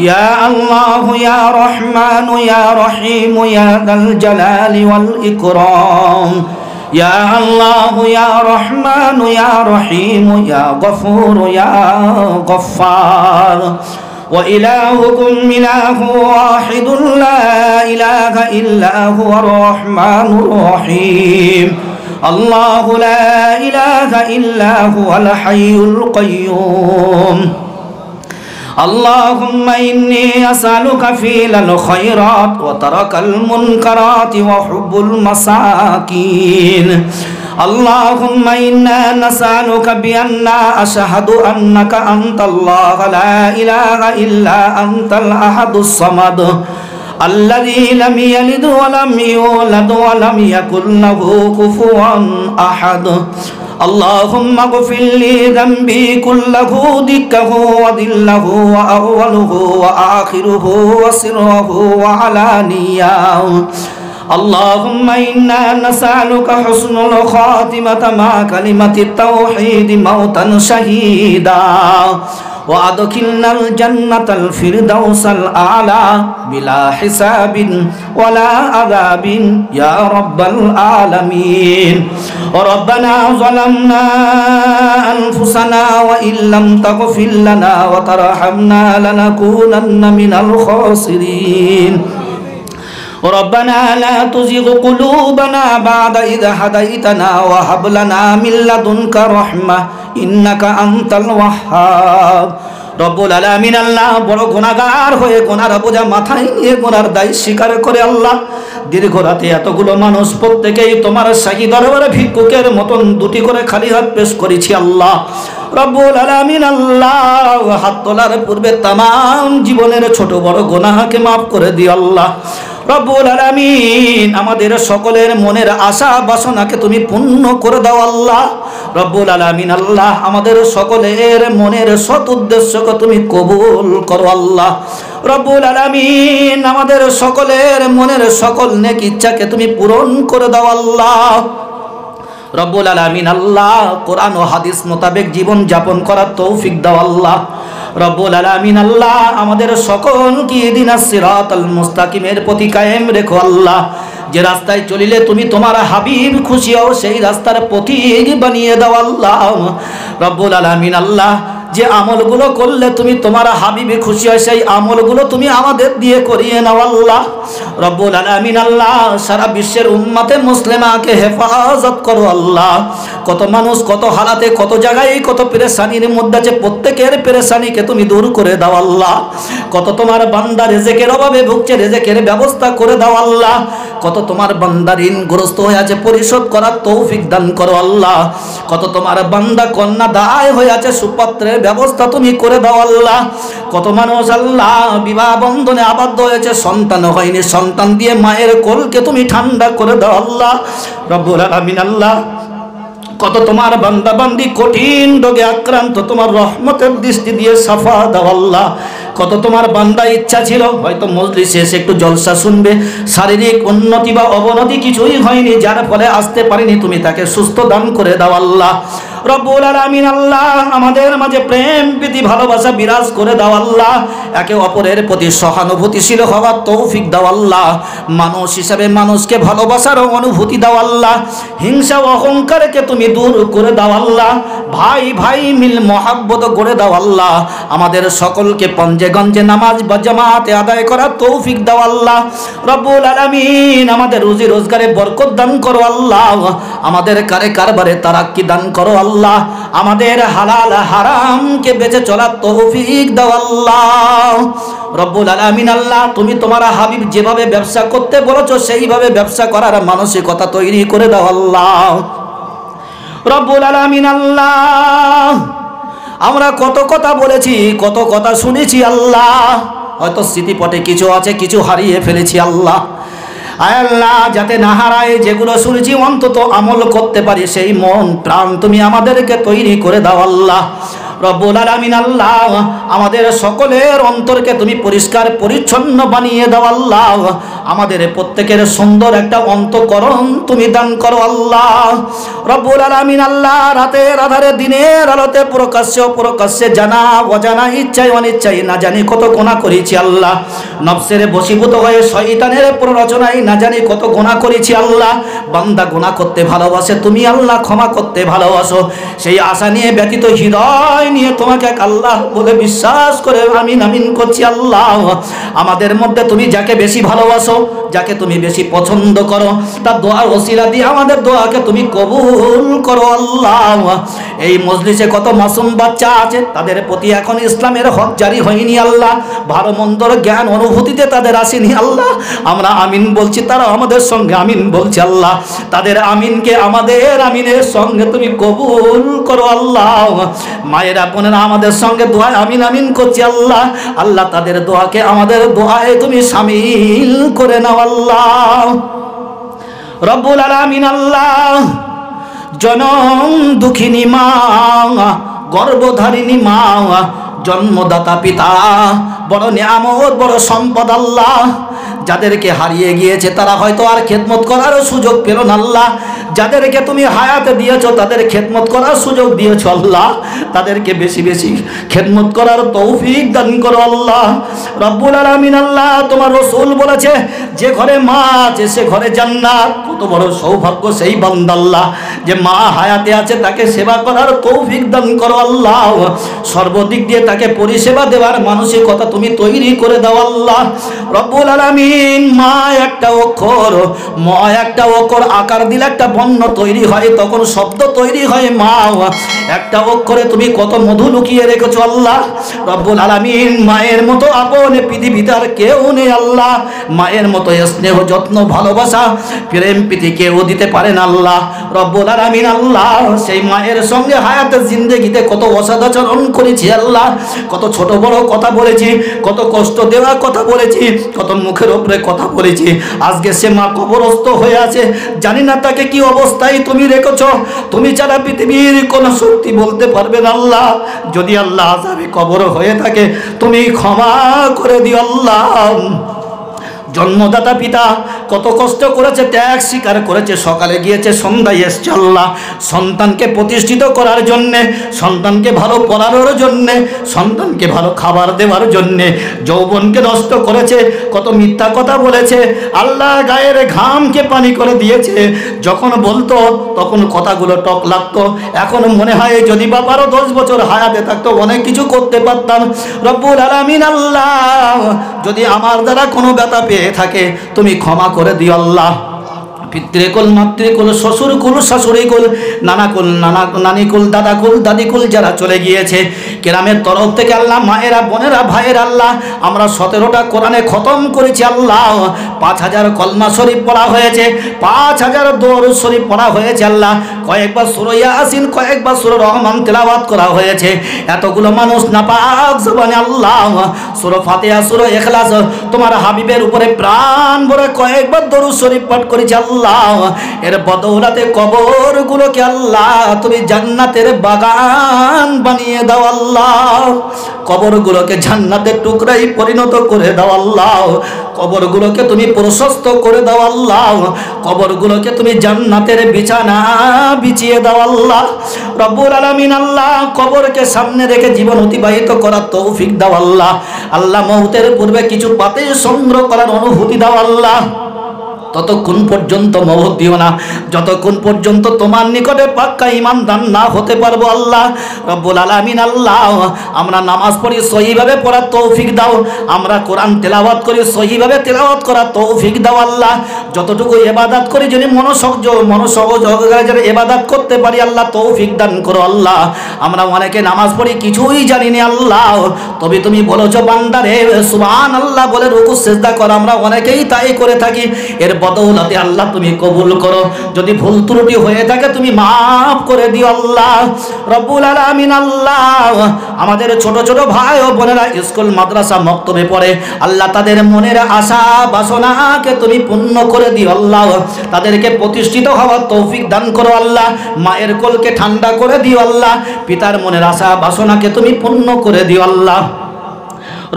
يا الله يا رحمن يا رحيم يا ذا الجلال والإكرام يا الله يا رحمن يا رحيم يا غفور يا غفار وإلهكم إله واحد لا إله إلا هو الرحمن الرحيم الله لا إله إلا هو الحي القيوم اللهم إني أسألك فعل الخيرات وترك المنكرات وحب المساكين اللهم إنا نسألك بأن أشهد أنك أنت الله لا إله إلا أنت الأحد الصمد الذي لم يلد ولم يولد ولم يكن له كفوا أحد اللهم اغفر لي ذنبي كله دكه وذله وأوله وآخره وسره وعلانيه اللهم إنا نسألك حسن الخاتمة مع كلمة التوحيد موتا شهيدا وأدخلنا الجنة الفردوس الأعلى بلا حساب ولا عذاب يا رب العالمين ربنا ظلمنا أنفسنا وإن لم تغفر لنا وترحمنا لنكونن من الخاسرين ربنا لا تزغ قلوبنا بعد إذ هديتنا وهب لنا من لدنك رحمة إنك أنت الوهاب রব্বুল আলামিন আল্লাহ বড় গুনাহগার হয়ে গুনার বোঝা মাথায় নিয়ে গুনার দায় স্বীকার করে আল্লাহ দীর্ঘ রাতে এতগুলো মানুষ প্রত্যেকেই তোমার শাহী দরবারে ভিক্ষুকের মতন দুটি করে খালি হাত পেশ করেছি আল্লাহ রব্বুল আলামিন আল্লাহ হাত তোলার পূর্বে তামাম জীবনের ছোট বড় গুনাহকে মাফ করে দিও আল্লাহ রব্বুল আলামিন আমাদের সকলের মনের আশা বাসনাকে তুমি পূর্ণ করে দাও আল্লাহ রব্বুল আলামিন আল্লাহ আমাদের সকলের মনের সৎ উদ্দেশ্যকে তুমি কবুল করো আল্লাহ রব্বুল আলামিন আমাদের সকলের মনের সকল নেক ইচ্ছাকে তুমি পূরণ করে দাও আল্লাহ রব্বুল আলামিন আল্লাহ কোরআন ও হাদিস মোতাবেক জীবন যাপন করার তৌফিক দাও আল্লাহ রব্বুল আলামিন আল্লাহ আমাদের সকলকে ইহদিনাস সিরাতাল মুস্তাকিমের প্রতি কায়েম রেখো আল্লাহ যে রাস্তায় চলিলে তুমি তোমার হাবিব খুশি হও সেই রাস্তার পথিক বানিয়ে দাও আল্লাহ রব্বুল আলামিন আল্লাহ যে আমলগুলো করলে তুমি তোমার হাবিবে খুশি হয় সেই আমলগুলো তুমি আমাদের দিয়ে করিয়ে নাও আল্লাহ রব্বুল আলামিন আল্লাহ সারা বিশ্বের উম্মতে মুসলিমাকে হেফাজত করো আল্লাহ কত মানুষ কত হালাতে কত জায়গায় কত পেরেশানির মধ্যে আছে প্রত্যেকের পেরেশানিকে তুমি দূর করে দাও আল্লাহ কত তোমার বান্দা রিজিকের অভাবে ভুগছে রিজিকের ব্যবস্থা করে দাও আল্লাহ কত তোমার বান্দা ঋণগ্রস্ত হয়ে আছে পরিশোধ করার তৌফিক দান করো আল্লাহ কত তোমার বান্দা কন্যা দায় হয়ে আছে সুপাত্রের ব্যবস্থা তুমি করে দাও আল্লাহ কত মানুষ আল্লাহ বিবাহ বন্ধনে আবদ্ধ হয়েছে সন্তান হয়নি সন্তান দিয়ে মায়ের কোলকে তুমি ঠান্ডা করে দাও আল্লাহ রব্বুল আলামিন আল্লাহ কত তোমার বান্দা বান্দি কঠিন রোগে আক্রান্ত তোমার রহমতের দৃষ্টি দিয়ে সাফা দাও আল্লাহ কত তোমার বান্দা ইচ্ছা ছিল হয়তো মজলিসে এসে একটু জলসা শুনবে শারীরিক উন্নতি বা অবনতি কিছুই হয়নি যার ফলে আসতে পারেনি তুমি তাকে সুস্থ দান করে দাও আল্লাহ রব্বুল আলামিন আল্লাহ আমাদের মাঝে প্রেম প্রীতি ভালোবাসা বিরাজ করে দাও আল্লাহ একে অপরের প্রতি সহানুভূতিশীল হওয়ার তৌফিক দাও আল্লাহ মানুষ হিসাবে মানুষকে ভালোবাসার অনুভূতি দাও আল্লাহ হিংসা ও অহংকারকে তুমি দূর করে দাও আল্লাহ ভাই ভাই মিল মহাব্বত করে দাও আল্লাহ আমাদের সকলকে পঞ্জেগঞ্জে নামাজ বা জামাতে আদায় করার তৌফিক দাও আল্লাহ রব্বুল আলামিন আমাদের রুজি রোজগারে বরকত দান করো আল্লাহ আমাদের কারবারে তারাক্কি দান করো আল্লাহ আমাদের হালাল হারামকে বেঁচে চলার তৌফিক দাও আল্লাহ রব্বুল আলামিন আল্লাহ তুমি তোমার হাবিব যেভাবে ব্যবসা করতে বলেছো সেইভাবে ব্যবসা করার মানসিকতা তৈরি করে দাও আল্লাহ রব্বুল আলামিন আল্লাহ আমরা কত কথা বলেছি কত কথা শুনেছি আল্লাহ হয়তো স্মৃতিপটে কিছু আছে কিছু হারিয়ে ফেলেছি আল্লাহ আয় আল্লাহ যাতে না হারায় যেগুলো শুনেছি অন্তত আমল করতে পারি সেই মন প্রাণ তুমি আমাদেরকে তৈরি করে দাও আল্লাহ রব্বুল আলামিন আল্লাহ আমাদের সকলের অন্তরকে তুমি পরিষ্কার পরিচ্ছন্ন বানিয়ে দাও আল্লাহ আমাদের প্রত্যেকের সুন্দর একটা অন্তঃকরণ তুমি দান করো আল্লাহ রব্বুল আলামিন আল্লাহ রাতের আধারে দিনের আলোতে প্রকাশ্যে জানা অজানা ইচ্ছায় অনিচ্ছায় না জানি কত গুনাহ করেছি আল্লাহ নফসের বশীভূত হয়ে শয়তানের প্ররোচনায় না জানি কত গুনাহ করেছি আল্লাহ বান্দা গুনাহ করতে ভালোবাসে তুমি আল্লাহ ক্ষমা করতে ভালোবাসো সেই আশা নিয়ে ব্যতীত হৃদয় নিয়ে তোমাকে এক আল্লাহ বলে বিশ্বাস করে আমিন আমিন করছি আল্লাহ আমাদের মধ্যে তুমি যাকে বেশি ভালোবাসো যাকে তুমি বেশি পছন্দ করো তার দোয়ার ওসিলা দিয়ে আমাদের দোয়াকে তুমি কবুল করো আল্লাহ এই মজলিসে কত মাসুম বাচ্চা আছে তাদের প্রতি এখন ইসলামের হক জারি হয়নি আল্লাহ ভালো মন্দর জ্ঞান অনুভূতিতে তাদের আসেনি আল্লাহ আমরা আমিন বলছি তারা আমাদের সঙ্গে আমিন বলছে আল্লাহ তাদের আমিনকে আমাদের আমিনের সঙ্গে তুমি কবুল করো আল্লাহ মায়েরা বোনেরা আমাদের সঙ্গে দোয়ায় আমিন আমিন করছি আল্লাহ আল্লাহ তাদের দোয়াকে আমাদের দোয়ায় তুমি শামিল করে নাও আল্লাহ রব্বুল আলামিন আল্লাহ জনম দুঃখিনী মা গর্ভধারিণী মা জন্মদাতা পিতা বড় নিয়ামত বড় সম্পদ আল্লাহ যাদেরকে হারিয়ে গিয়েছে তারা হয়তো আর খেদমত করার সুযোগ পেল না আল্লাহ। যাদেরকে তুমি হায়াতে দিয়েছো তাদের খেদমত করার সুযোগ দিয়েছো আল্লাহ, তাদেরকে বেশি বেশি খেদমত করার তৌফিক দান করো আল্লাহ রব্বুল আলামিন। আল্লাহ তোমার রাসূল বলেছে যে ঘরে মা আছে সে ঘরে জান্নাত। কত বড় সৌভাগ্য সেই বান্দা আল্লাহ যে মা হায়াতে আছে, তাকে সেবা করার তৌফিক দান করো আল্লাহ। সর্বদিক দিয়ে তাকে পরিষেবা দেওয়ার মানসিকতা তুমি তৈরি করে দাও আল্লাহ রব্বুল আলামিন। মা একটা অক্ষর, মা একটা অক্ষর আকার দিলে একটা বর্ণ তৈরি হয়, তখন শব্দ তৈরি হয় মা। একটা অক্ষরে তুমি কত মধু লুকিয়ে রেখেছো আল্লাহ রব্বুল আলামিন। মায়ের মতো আপন পৃথিবীতে আর কেউ নেই আল্লাহ। মায়ের মতো স্নেহ যত্ন ভালোবাসা প্রেম প্রীতি কেউ দিতে পারে না আল্লাহ রব্বুল আলামিন। আল্লাহ সেই মায়ের সঙ্গে হায়াতের জিন্দেগিতে কত অসদাচরণ করেছি আল্লাহ, কত ছোট বড় কথা বলেছি, কত কষ্ট দেওয়া কথা বলেছি, কত মুখের উপরে কথা বলেছি। আজকে সে মা কবরস্থ হয়ে আছে, জানি না তাকে কি অবস্থায় তুমি রেখেছো। তুমি ছাড়া পৃথিবীর কোন শক্তি বলতে পারবে না আল্লাহ। যদি আল্লাহ আযাবে কবর হয়ে থাকে তুমি ক্ষমা করে দিও আল্লাহ। জন্মদাতা পিতা কত কষ্ট করেছে, ত্যাগ স্বীকার করেছে, সকালে গিয়েছে সন্ধ্যায় এসছে আল্লাহ সন্তানকে প্রতিষ্ঠিত করার জন্যে, সন্তানকে ভালো পড়ানোর জন্যে, সন্তানকে ভালো খাবার দেওয়ার জন্যে। যৌবনকে নষ্ট করেছে, কত মিথ্যা কথা বলেছে আল্লাহ, গায়ের ঘামকে পানি করে দিয়েছে। যখন বলতো তখন কথাগুলো টক লাগতো, এখন মনে হয় যদি বা 12-10 বছর হায়াতে থাকতো অনেক কিছু করতে পারতাম রব্বুল আলামিন। আল্লাহ যদি আমার দ্বারা কোনো ব্যথা পেয়ে থাকে তুমি ক্ষমা করে দিও আল্লাহ। পিতৃকুল মাতৃকুল শ্বশুরকুল শাশুড়িকুল নানাকুল নানিকুল দাদাকুল দাদিকুল যারা চলে গিয়েছে কেরামের তরফ থেকে আল্লাহ, মায়েরা বোনেরা ভাইয়ের আল্লাহ, আমরা 17টা কোরআনে খতম করেছি আল্লাহ। 5000 কলমা শরীফ পড়া হয়েছে, 5000 দরুদ শরীফ পড়া হয়েছে আল্লাহ। কয়েকবার সূরা ইয়াসিন, কয়েকবার সূরা রহমান তেলাওয়াত করা হয়েছে। এতগুলো মানুষ নাপাক জবানে আল্লাহ সূরা ফাতিহা, সূরা ইখলাস তোমার হাবিবের উপরে প্রাণ ভরে কয়েকবার দরুদ শরীফ পাঠ করেছি আল্লাহ। এর বদৌলতে কবরগুলোকে আল্লাহ তুমি জান্নাতের বাগান বানিয়ে দাও আল্লাহ। কবরগুলোকে জান্নাতের টুকরাই পরিণত করে দাও আল্লাহ। কবরগুলোকে তুমি প্রশস্ত করে দাও আল্লাহ। কবরগুলোকে তুমি জান্নাতের বিছানা বিছিয়ে দাও আল্লাহ রব্বুল আলামিন। আল্লাহ কবরকে সামনে রেখে জীবন অতিবাহিত করার তৌফিক দাও আল্লাহ। আল্লাহ মওতের পূর্বে কিছু পাতে সংগ্রহ করার অনুভূতি দাও আল্লাহ। ততক্ষণ পর্যন্ত মওত দিও না যতক্ষণ পর্যন্ত তোমার নিকটে পাক্কা ঈমানদার না হতে পারবো আল্লাহ রব্বুল আলামিন। আল্লাহ আমরা নামাজ পড়ি সহিভাবে পড়ার তৌফিক দাও, আমরা কোরআন তেলাওয়াত করি সহিভাবে তেলাওয়াত করার তৌফিক দাও আল্লাহ। যতটুকু ইবাদত করি যদি মনোসহযোগে ইবাদত করতে পারি আল্লাহ তৌফিক দান করো আল্লাহ। আমরা অনেকে নামাজ পড়ি কিছুই জানি না আল্লাহ, তবে তুমি বলেছো বান্দারে সুবহানাল্লাহ বলে রুকু সিজদা কর, আমরা অনেকেই তাই করে থাকি। এর বদৌলতে আল্লাহ তুমি কবুল করো, যদি ভুল ত্রুটি হয়ে থাকে তুমি মাফ করে দিও আল্লাহ রব্বুল আলামিন। আল্লাহ আমাদের ছোট ছোট ভাই ও বোনেরা স্কুল মাদ্রাসা মক্তবে পড়ে আল্লাহ, তাদের মনের আশা বাসনাকে তুমি পূর্ণ করে দিও আল্লাহ। তাদেরকে প্রতিষ্ঠিত হওয়ার তৌফিক দান করো আল্লাহ। মায়ের কোলকে ঠান্ডা করে দিও আল্লাহ। পিতার মনের আশা বাসনাকে তুমি পূর্ণ করে দিও আল্লাহ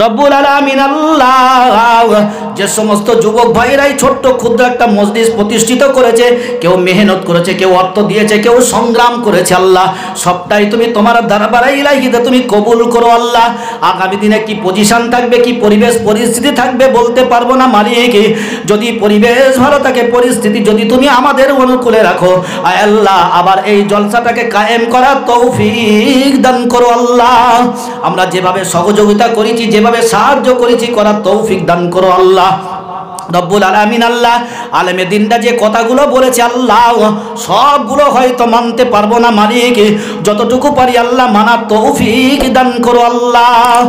রব্বুল আলামিন। আল্লাহ যে সমস্ত যুবক ভাইরাই ছোট্ট ক্ষুদ্র একটা মজলিস প্রতিষ্ঠিত করেছে, কেউ মেহনত করেছে, কেউ অর্থ দিয়েছে, কেউ সংগ্রাম করেছে আল্লাহ, সবটাই তুমি তোমার দরবারে ইলাহিতে তুমি কবুল করো আল্লাহ। আগামী দিনে কি পজিশন থাকবে, কি পরিবেশ পরিস্থিতি থাকবে বলতে পারবো না মালিক। যদি পরিবেশ ভালো থাকে, পরিস্থিতি যদি তুমি আমাদের অনুকূলে রাখো আয় আল্লাহ, আবার এই জলসাটাকে কায়েম করার তৌফিক দান করো আল্লাহ। আমরা যেভাবে সহযোগিতা করেছি, যেভাবে সাহায্য করেছি করার তৌফিক দান করো আল্লাহ রব্বুল আলামিন। আল্লাহ আলেমে দিনটা যে কথাগুলো বলেছে আল্লাহ সবগুলো হয়তো মানতে পারবো না মালিক, যতটুকু পারি আল্লাহ মানার তৌফিক দান করো আল্লাহ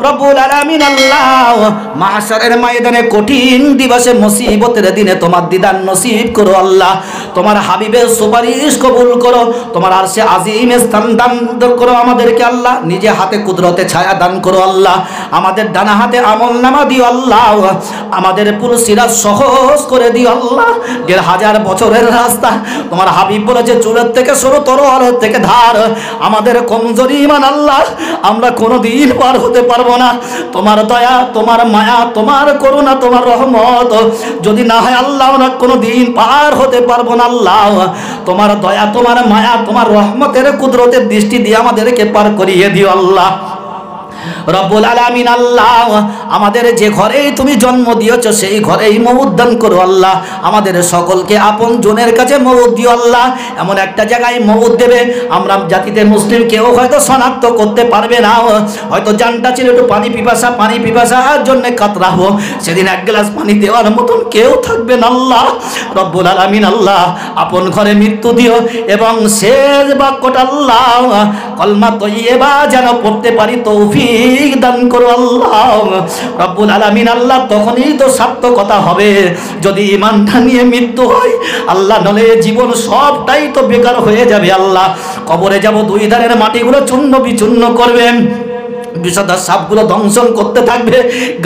রব্বুল আলামিন। আল্লাহ মাহশারের ময়দানে কঠিন দিবসে মুসিবতের দিনে তোমার দিদার নসিব করো আল্লাহ। তোমার হাবিবের সুপারিশ কবুল করো, তোমার আরশে আজিমে স্থান দান করো আমাদেরকে আল্লাহ। নিজে হাতে কুদরতে ছায়া দান করো আল্লাহ। আমাদের ডানা হাতে আমলনামা দিও আল্লাহ। আমাদের পুরো সিরাত সহজ করে দিও আল্লাহ। ১,৫০০ বছরের রাস্তা, তোমার হাবিব বলেছে চুলের থেকে সরু, তরোয়ালের থেকে ধার। আমাদের কমজোরি ঈমান আল্লাহ, আমরা কোনোদিন পার হতে পারবো না। তোমার দয়া, তোমার মায়া, তোমার করুণা, তোমার রহমত যদি না হয় আল্লাহ, আমরা কোনোদিন পার হতে পারবো না আল্লাহ। তোমার দয়া, তোমার মায়া, তোমার রহমতের কুদরতের দৃষ্টি দিয়ে আমাদেরকে পার করিয়ে দিও আল্লাহ। রব্বুল আলামিন আল্লাহ, আমাদের যে ঘরে তুমি জন্ম দিয়েছ সেই ঘরেই মওত দান করো আল্লাহ। আমাদের সকলকে আপন জনের কাছে মওত দিও আল্লাহ। এমন একটা জায়গায় মওত দেবে আমরা জাতিতে মুসলিম কেউ হয়তো শনাক্ত করতে পারবে না। হয়তো জানটা ছিল একটু পানি পিপাসার জন্য কাতরাবো, সেদিন এক গ্লাস পানি দেওয়ার মতন কেউ থাকবে না আল্লাহ। রব্বুল আলামিন আল্লাহ, আপন ঘরে মৃত্যু দিও এবং শেষ বাক্যটা আল্লাহ কলমা তৈয়বা যেন পড়তে পারি তৌফিক দান করো আল্লাহ। রব্বুল আলামিন আল্লাহ, তখনই তো সার্থকতা হবে যদি ঈমানটা নিয়ে মৃত্যু হয় আল্লাহ, নলে জীবন সবটাই তো বেকার হয়ে যাবে আল্লাহ। কবরে যাব, দুই ধারের মাটিগুলো চূর্ণ বিচূর্ণ করবেন, বিষধর সাপগুলো দংশন করতে থাকবে,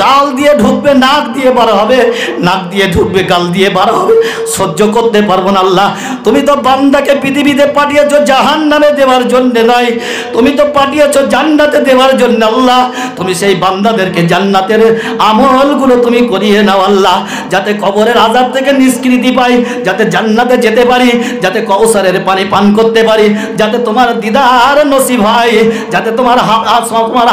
গাল দিয়ে ঢুকবে, নাক দিয়ে বার হবে, নাক দিয়ে ঢুকবে, গাল দিয়ে বার হবে। সহ্য করতে পারবো না আল্লাহ। তুমি তো বান্দাকে পৃথিবীতে পাঠিয়েছো জাহান্নামে দেওয়ার জন্য নয়, তুমি তো পাঠিয়েছো জান্নাতে দেওয়ার জন্য আল্লাহ। তুমি সেই বান্দাদেরকে জান্নাতের আমলগুলো তুমি করিয়ে নাও আল্লাহ, যাতে কবরের আযাব থেকে নিষ্কৃতি পাই, যাতে জান্নাতে যেতে পারি, যাতে কৌসারের পানি পান করতে পারি, যাতে তোমার দিদার নসিব হয়, যাতে তোমার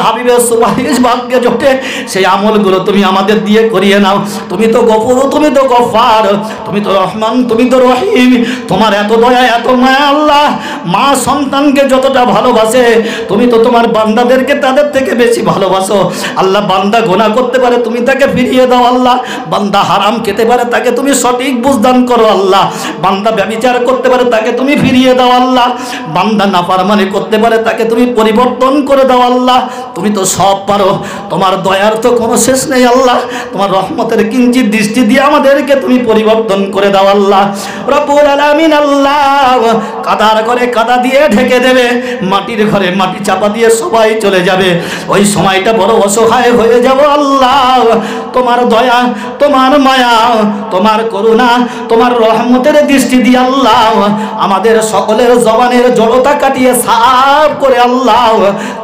হাবিবের সুপারিশ ভাগ্যে জোটে। সেই আমলগুলো তুমি আমাদের দিয়ে করিয়ে নাও। তুমি তো গফুর, তুমি তো গফফার, তুমি তো রহমান, তুমি তো রহিম। তোমার এত দয়া, এত মায়া আল্লাহ। মা সন্তানকে যতটা ভালোবাসে তুমি তো তোমার বান্দাদেরকে তাদের থেকে বেশি ভালোবাসো আল্লাহ। বান্দা গুনাহ করতে পারে, তুমি তাকে ফিরিয়ে দাও আল্লাহ। বান্দা হারাম খেতে পারে, তাকে তুমি সঠিক বুঝদান করো আল্লাহ। বান্দা ব্যভিচার করতে পারে, তাকে তুমি ফিরিয়ে দাও আল্লাহ। বান্দা নাফরমানি করতে পারে, তাকে তুমি পরিবর্তন করে দাও আল্লাহ। তুমি তো সব পারো, তোমার দয়ার তো কোনো শেষ নেই আল্লাহ। তোমার রহমতের কিঞ্চিত দৃষ্টি দিয়ে আমাদেরকে তুমি পরিবর্তন করে দাও আল্লাহ। রব্বুল আলামিন আল্লাহ, কাদার ঘরে কাদা দিয়ে ঢেকে দেবে, মাটির ঘরে মাটি চাপা দিয়ে সবাই চলে যাবে। ওই সময়টা বড় অসহায় হয়ে যাব আল্লাহ। তোমার দয়া, তোমার মায়া, তোমার করুণা, তোমার রহমতের দৃষ্টি দিয়ে আল্লাহ আমাদের সকলের জবানের জড়তা কাটিয়ে সাফ করে আল্লাহ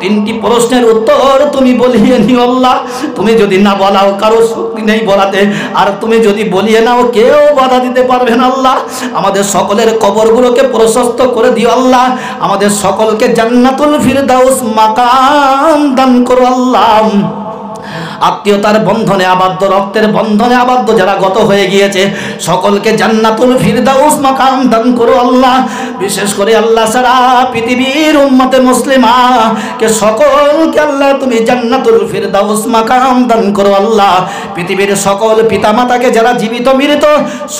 3টি প্রশ্নের উত্তর তুমি বলিয়ে নিও আল্লাহ। তুমি যদি না বলাও কারো শক্তি নেই বলাতে, আর তুমি যদি বলিয়ে নাও কেউ বাধা দিতে পারবে না আল্লাহ। আমাদের সকলের কবরগুলোকে প্রশস্ত করে দিও আল্লাহ। আমাদের সকলকে জান্নাতুল ফিরদাউস মাকাম দান করো আল্লাহ। আত্মীয়তার বন্ধনে আবদ্ধ, রক্তের বন্ধনে আবদ্ধ যারা গত হয়ে গিয়েছে সকলকে জান্নাতুল ফিরদাউস মাকাম দান করো আল্লাহ। বিশেষ করে আল্লাহ সারা পৃথিবীর উম্মতে মুসলিমা কে সকলকে আল্লাহ তুমি জান্নাতুল ফিরদাউস মাকাম দান করো আল্লাহ। পৃথিবীর সকল পিতামাতাকে যারা জীবিত মৃত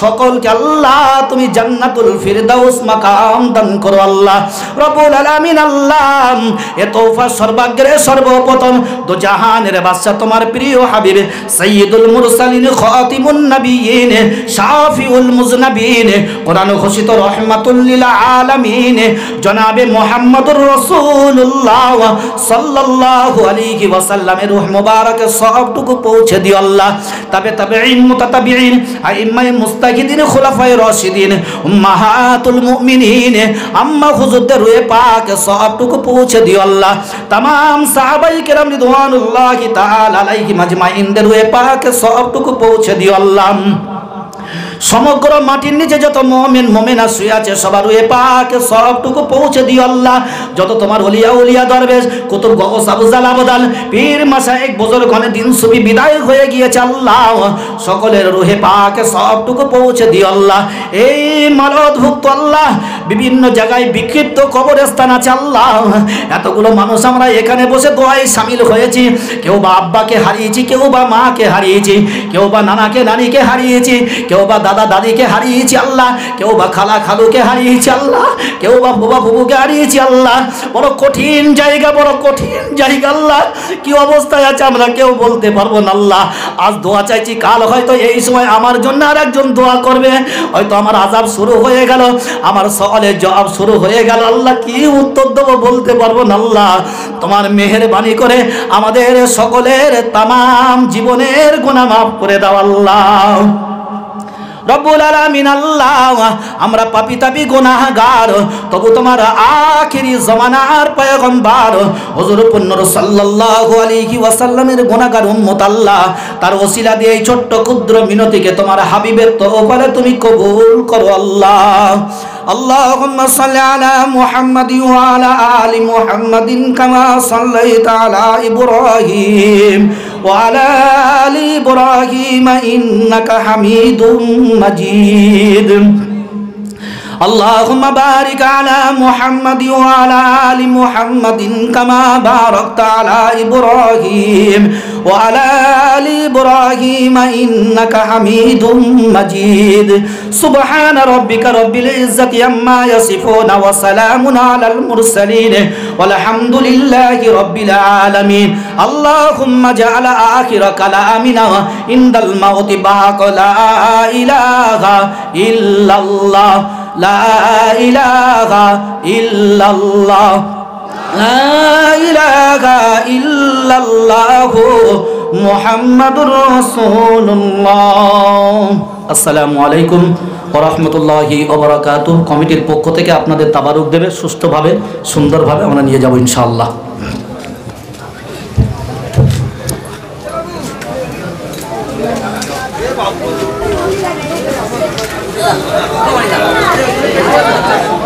সকলকে আল্লাহ তুমি জান্নাতুল ফিরদাউস মাকাম দান করো আল্লাহ। রব্বুল আলামিন আল্লাহ, এ তৌফা সর্বাগ্রে সর্বপ্রথম দু জাহানের বাদশা তোমার প্রিয় হাবিব সাইয়্যিদুল মুরসালিন খাতিমুন নবিয়্যিন শাফিউল মুযনাবিন কোরআন ঘোষিত রাহমাতুল লিল আলামিন জনাবে মুহাম্মদুর রাসূলুল্লাহ সাল্লাল্লাহু আলাইহি ওয়াসাল্লামের রূহ মুবারক সবটুকু পৌঁছে দিও আল্লাহ। তাবেঈন মুতাতাবিঈন আইম্মায়ে মুস্তাহিদিন খুলাফায়ে রাশিদিন উম্মাহাতুল মুমিনিন আম্মা হুজুরদের রূহে পাক সবটুকু পৌঁছে দিও আল্লাহ। तमाम সাহাবায়ে কেরাম রিদওয়ানুল্লাহি তাআলা আলাইহিম আজমাইনদের রূহে পাক সবটুকু পৌঁছে দিও আল্লাহ। সমগ্র মাটির নিচে যত মুমিন মুমিনা শুয়ে আছে সবার রূহে পাক সবটুকু পৌঁছে দিও আল্লাহ। যত তোমার ওলিয়া উলিয়া দরবেশ কুতুব গওস আবুজাল আবদাল পীর মাশায়েখ বুজুর্গগণ দিন সুফি বিদায় হয়ে গিয়েছে আল্লাহ, সকলের রূহে পাক সবটুকু পৌঁছে দিও আল্লাহ। এই মালদভুক্ত আল্লাহ বিভিন্ন জায়গায় বিক্ষিপ্ত কবরস্থান আছে আল্লাহ। এতগুলো মানুষ আমরা এখানে বসে দোয়ায় শামিল হয়েছি। কেউ বা আব্বাকে হারিয়েছি, কেউ বা মাকে হারিয়েছি, কেউ বা নানাকে নানিকে হারিয়েছি, কেউ বা দাদা দাদিকে হারিয়েছি আল্লাহ, কেউ বা খালা খালুকে হারিয়েছি আল্লাহ, কেউ বা বাবা বুবুকে হারিয়েছি আল্লাহ। বড় কঠিন জায়গা, বড় কঠিন জায়গা আল্লাহ, কি অবস্থায় আছে আমরা কেউ বলতে পারবো না আল্লাহ। আজ দোয়া চাইছি, কাল হয়তো এই সময় আমার জন্য আর একজন দোয়া করবে, হয়তো আমার আযাব শুরু হয়ে গেল, আমার সওয়ালের জবাব শুরু হয়ে গেল আল্লাহ, কি উত্তর দেবো বলতে পারবো না আল্লাহ। তোমার মেহেরবানি করে আমাদের সকলের তামাম জীবনের গুনাহ মাফ করে দাও আল্লাহ। রব্বুল আলামিন আল্লাহ, আমরা পাপী তাপী গুনাহগার, তবু তোমার আখিরি জামানার পয়গম্বর হুজুর পুন্নর সাল্লাল্লাহু আলাইহি ওয়াসাল্লামের গুনাহগার উম্মত আল্লাহ, তার ওসিলা দিয়ে এই ছোট্ট ক্ষুদ্র মিনতিকে তোমার হাবিবের তওবারে তুমি কবুল করো আল্লাহ। اللهم صل على محمد وعلى آل محمد كما صليت على إبراهيم وعلى آل إبراهيم إنك حميد مجيد اللهم بارك على محمد وعلى آل محمد كما باركت على إبراهيم وعلى آل إبراهيم إنك حميد مجيد سبحان ربك رب العزة عما يصفون وسلام على المرسلين والحمد لله رب العالمين اللهم اجعل آخر كلامنا عند الموت بحق لا إله إلا الله لا إله إلا الله لا إله إلا الله محمد رسول الله السلام عليكم ওরহমতুল্লাহি ওবারাকাতুহ। কমিটির পক্ষ থেকে আপনাদের তাবারুক দেবে, সুষ্ঠুভাবে সুন্দরভাবে আমরা নিয়ে যাব ইনশাআল্লাহ। Come on.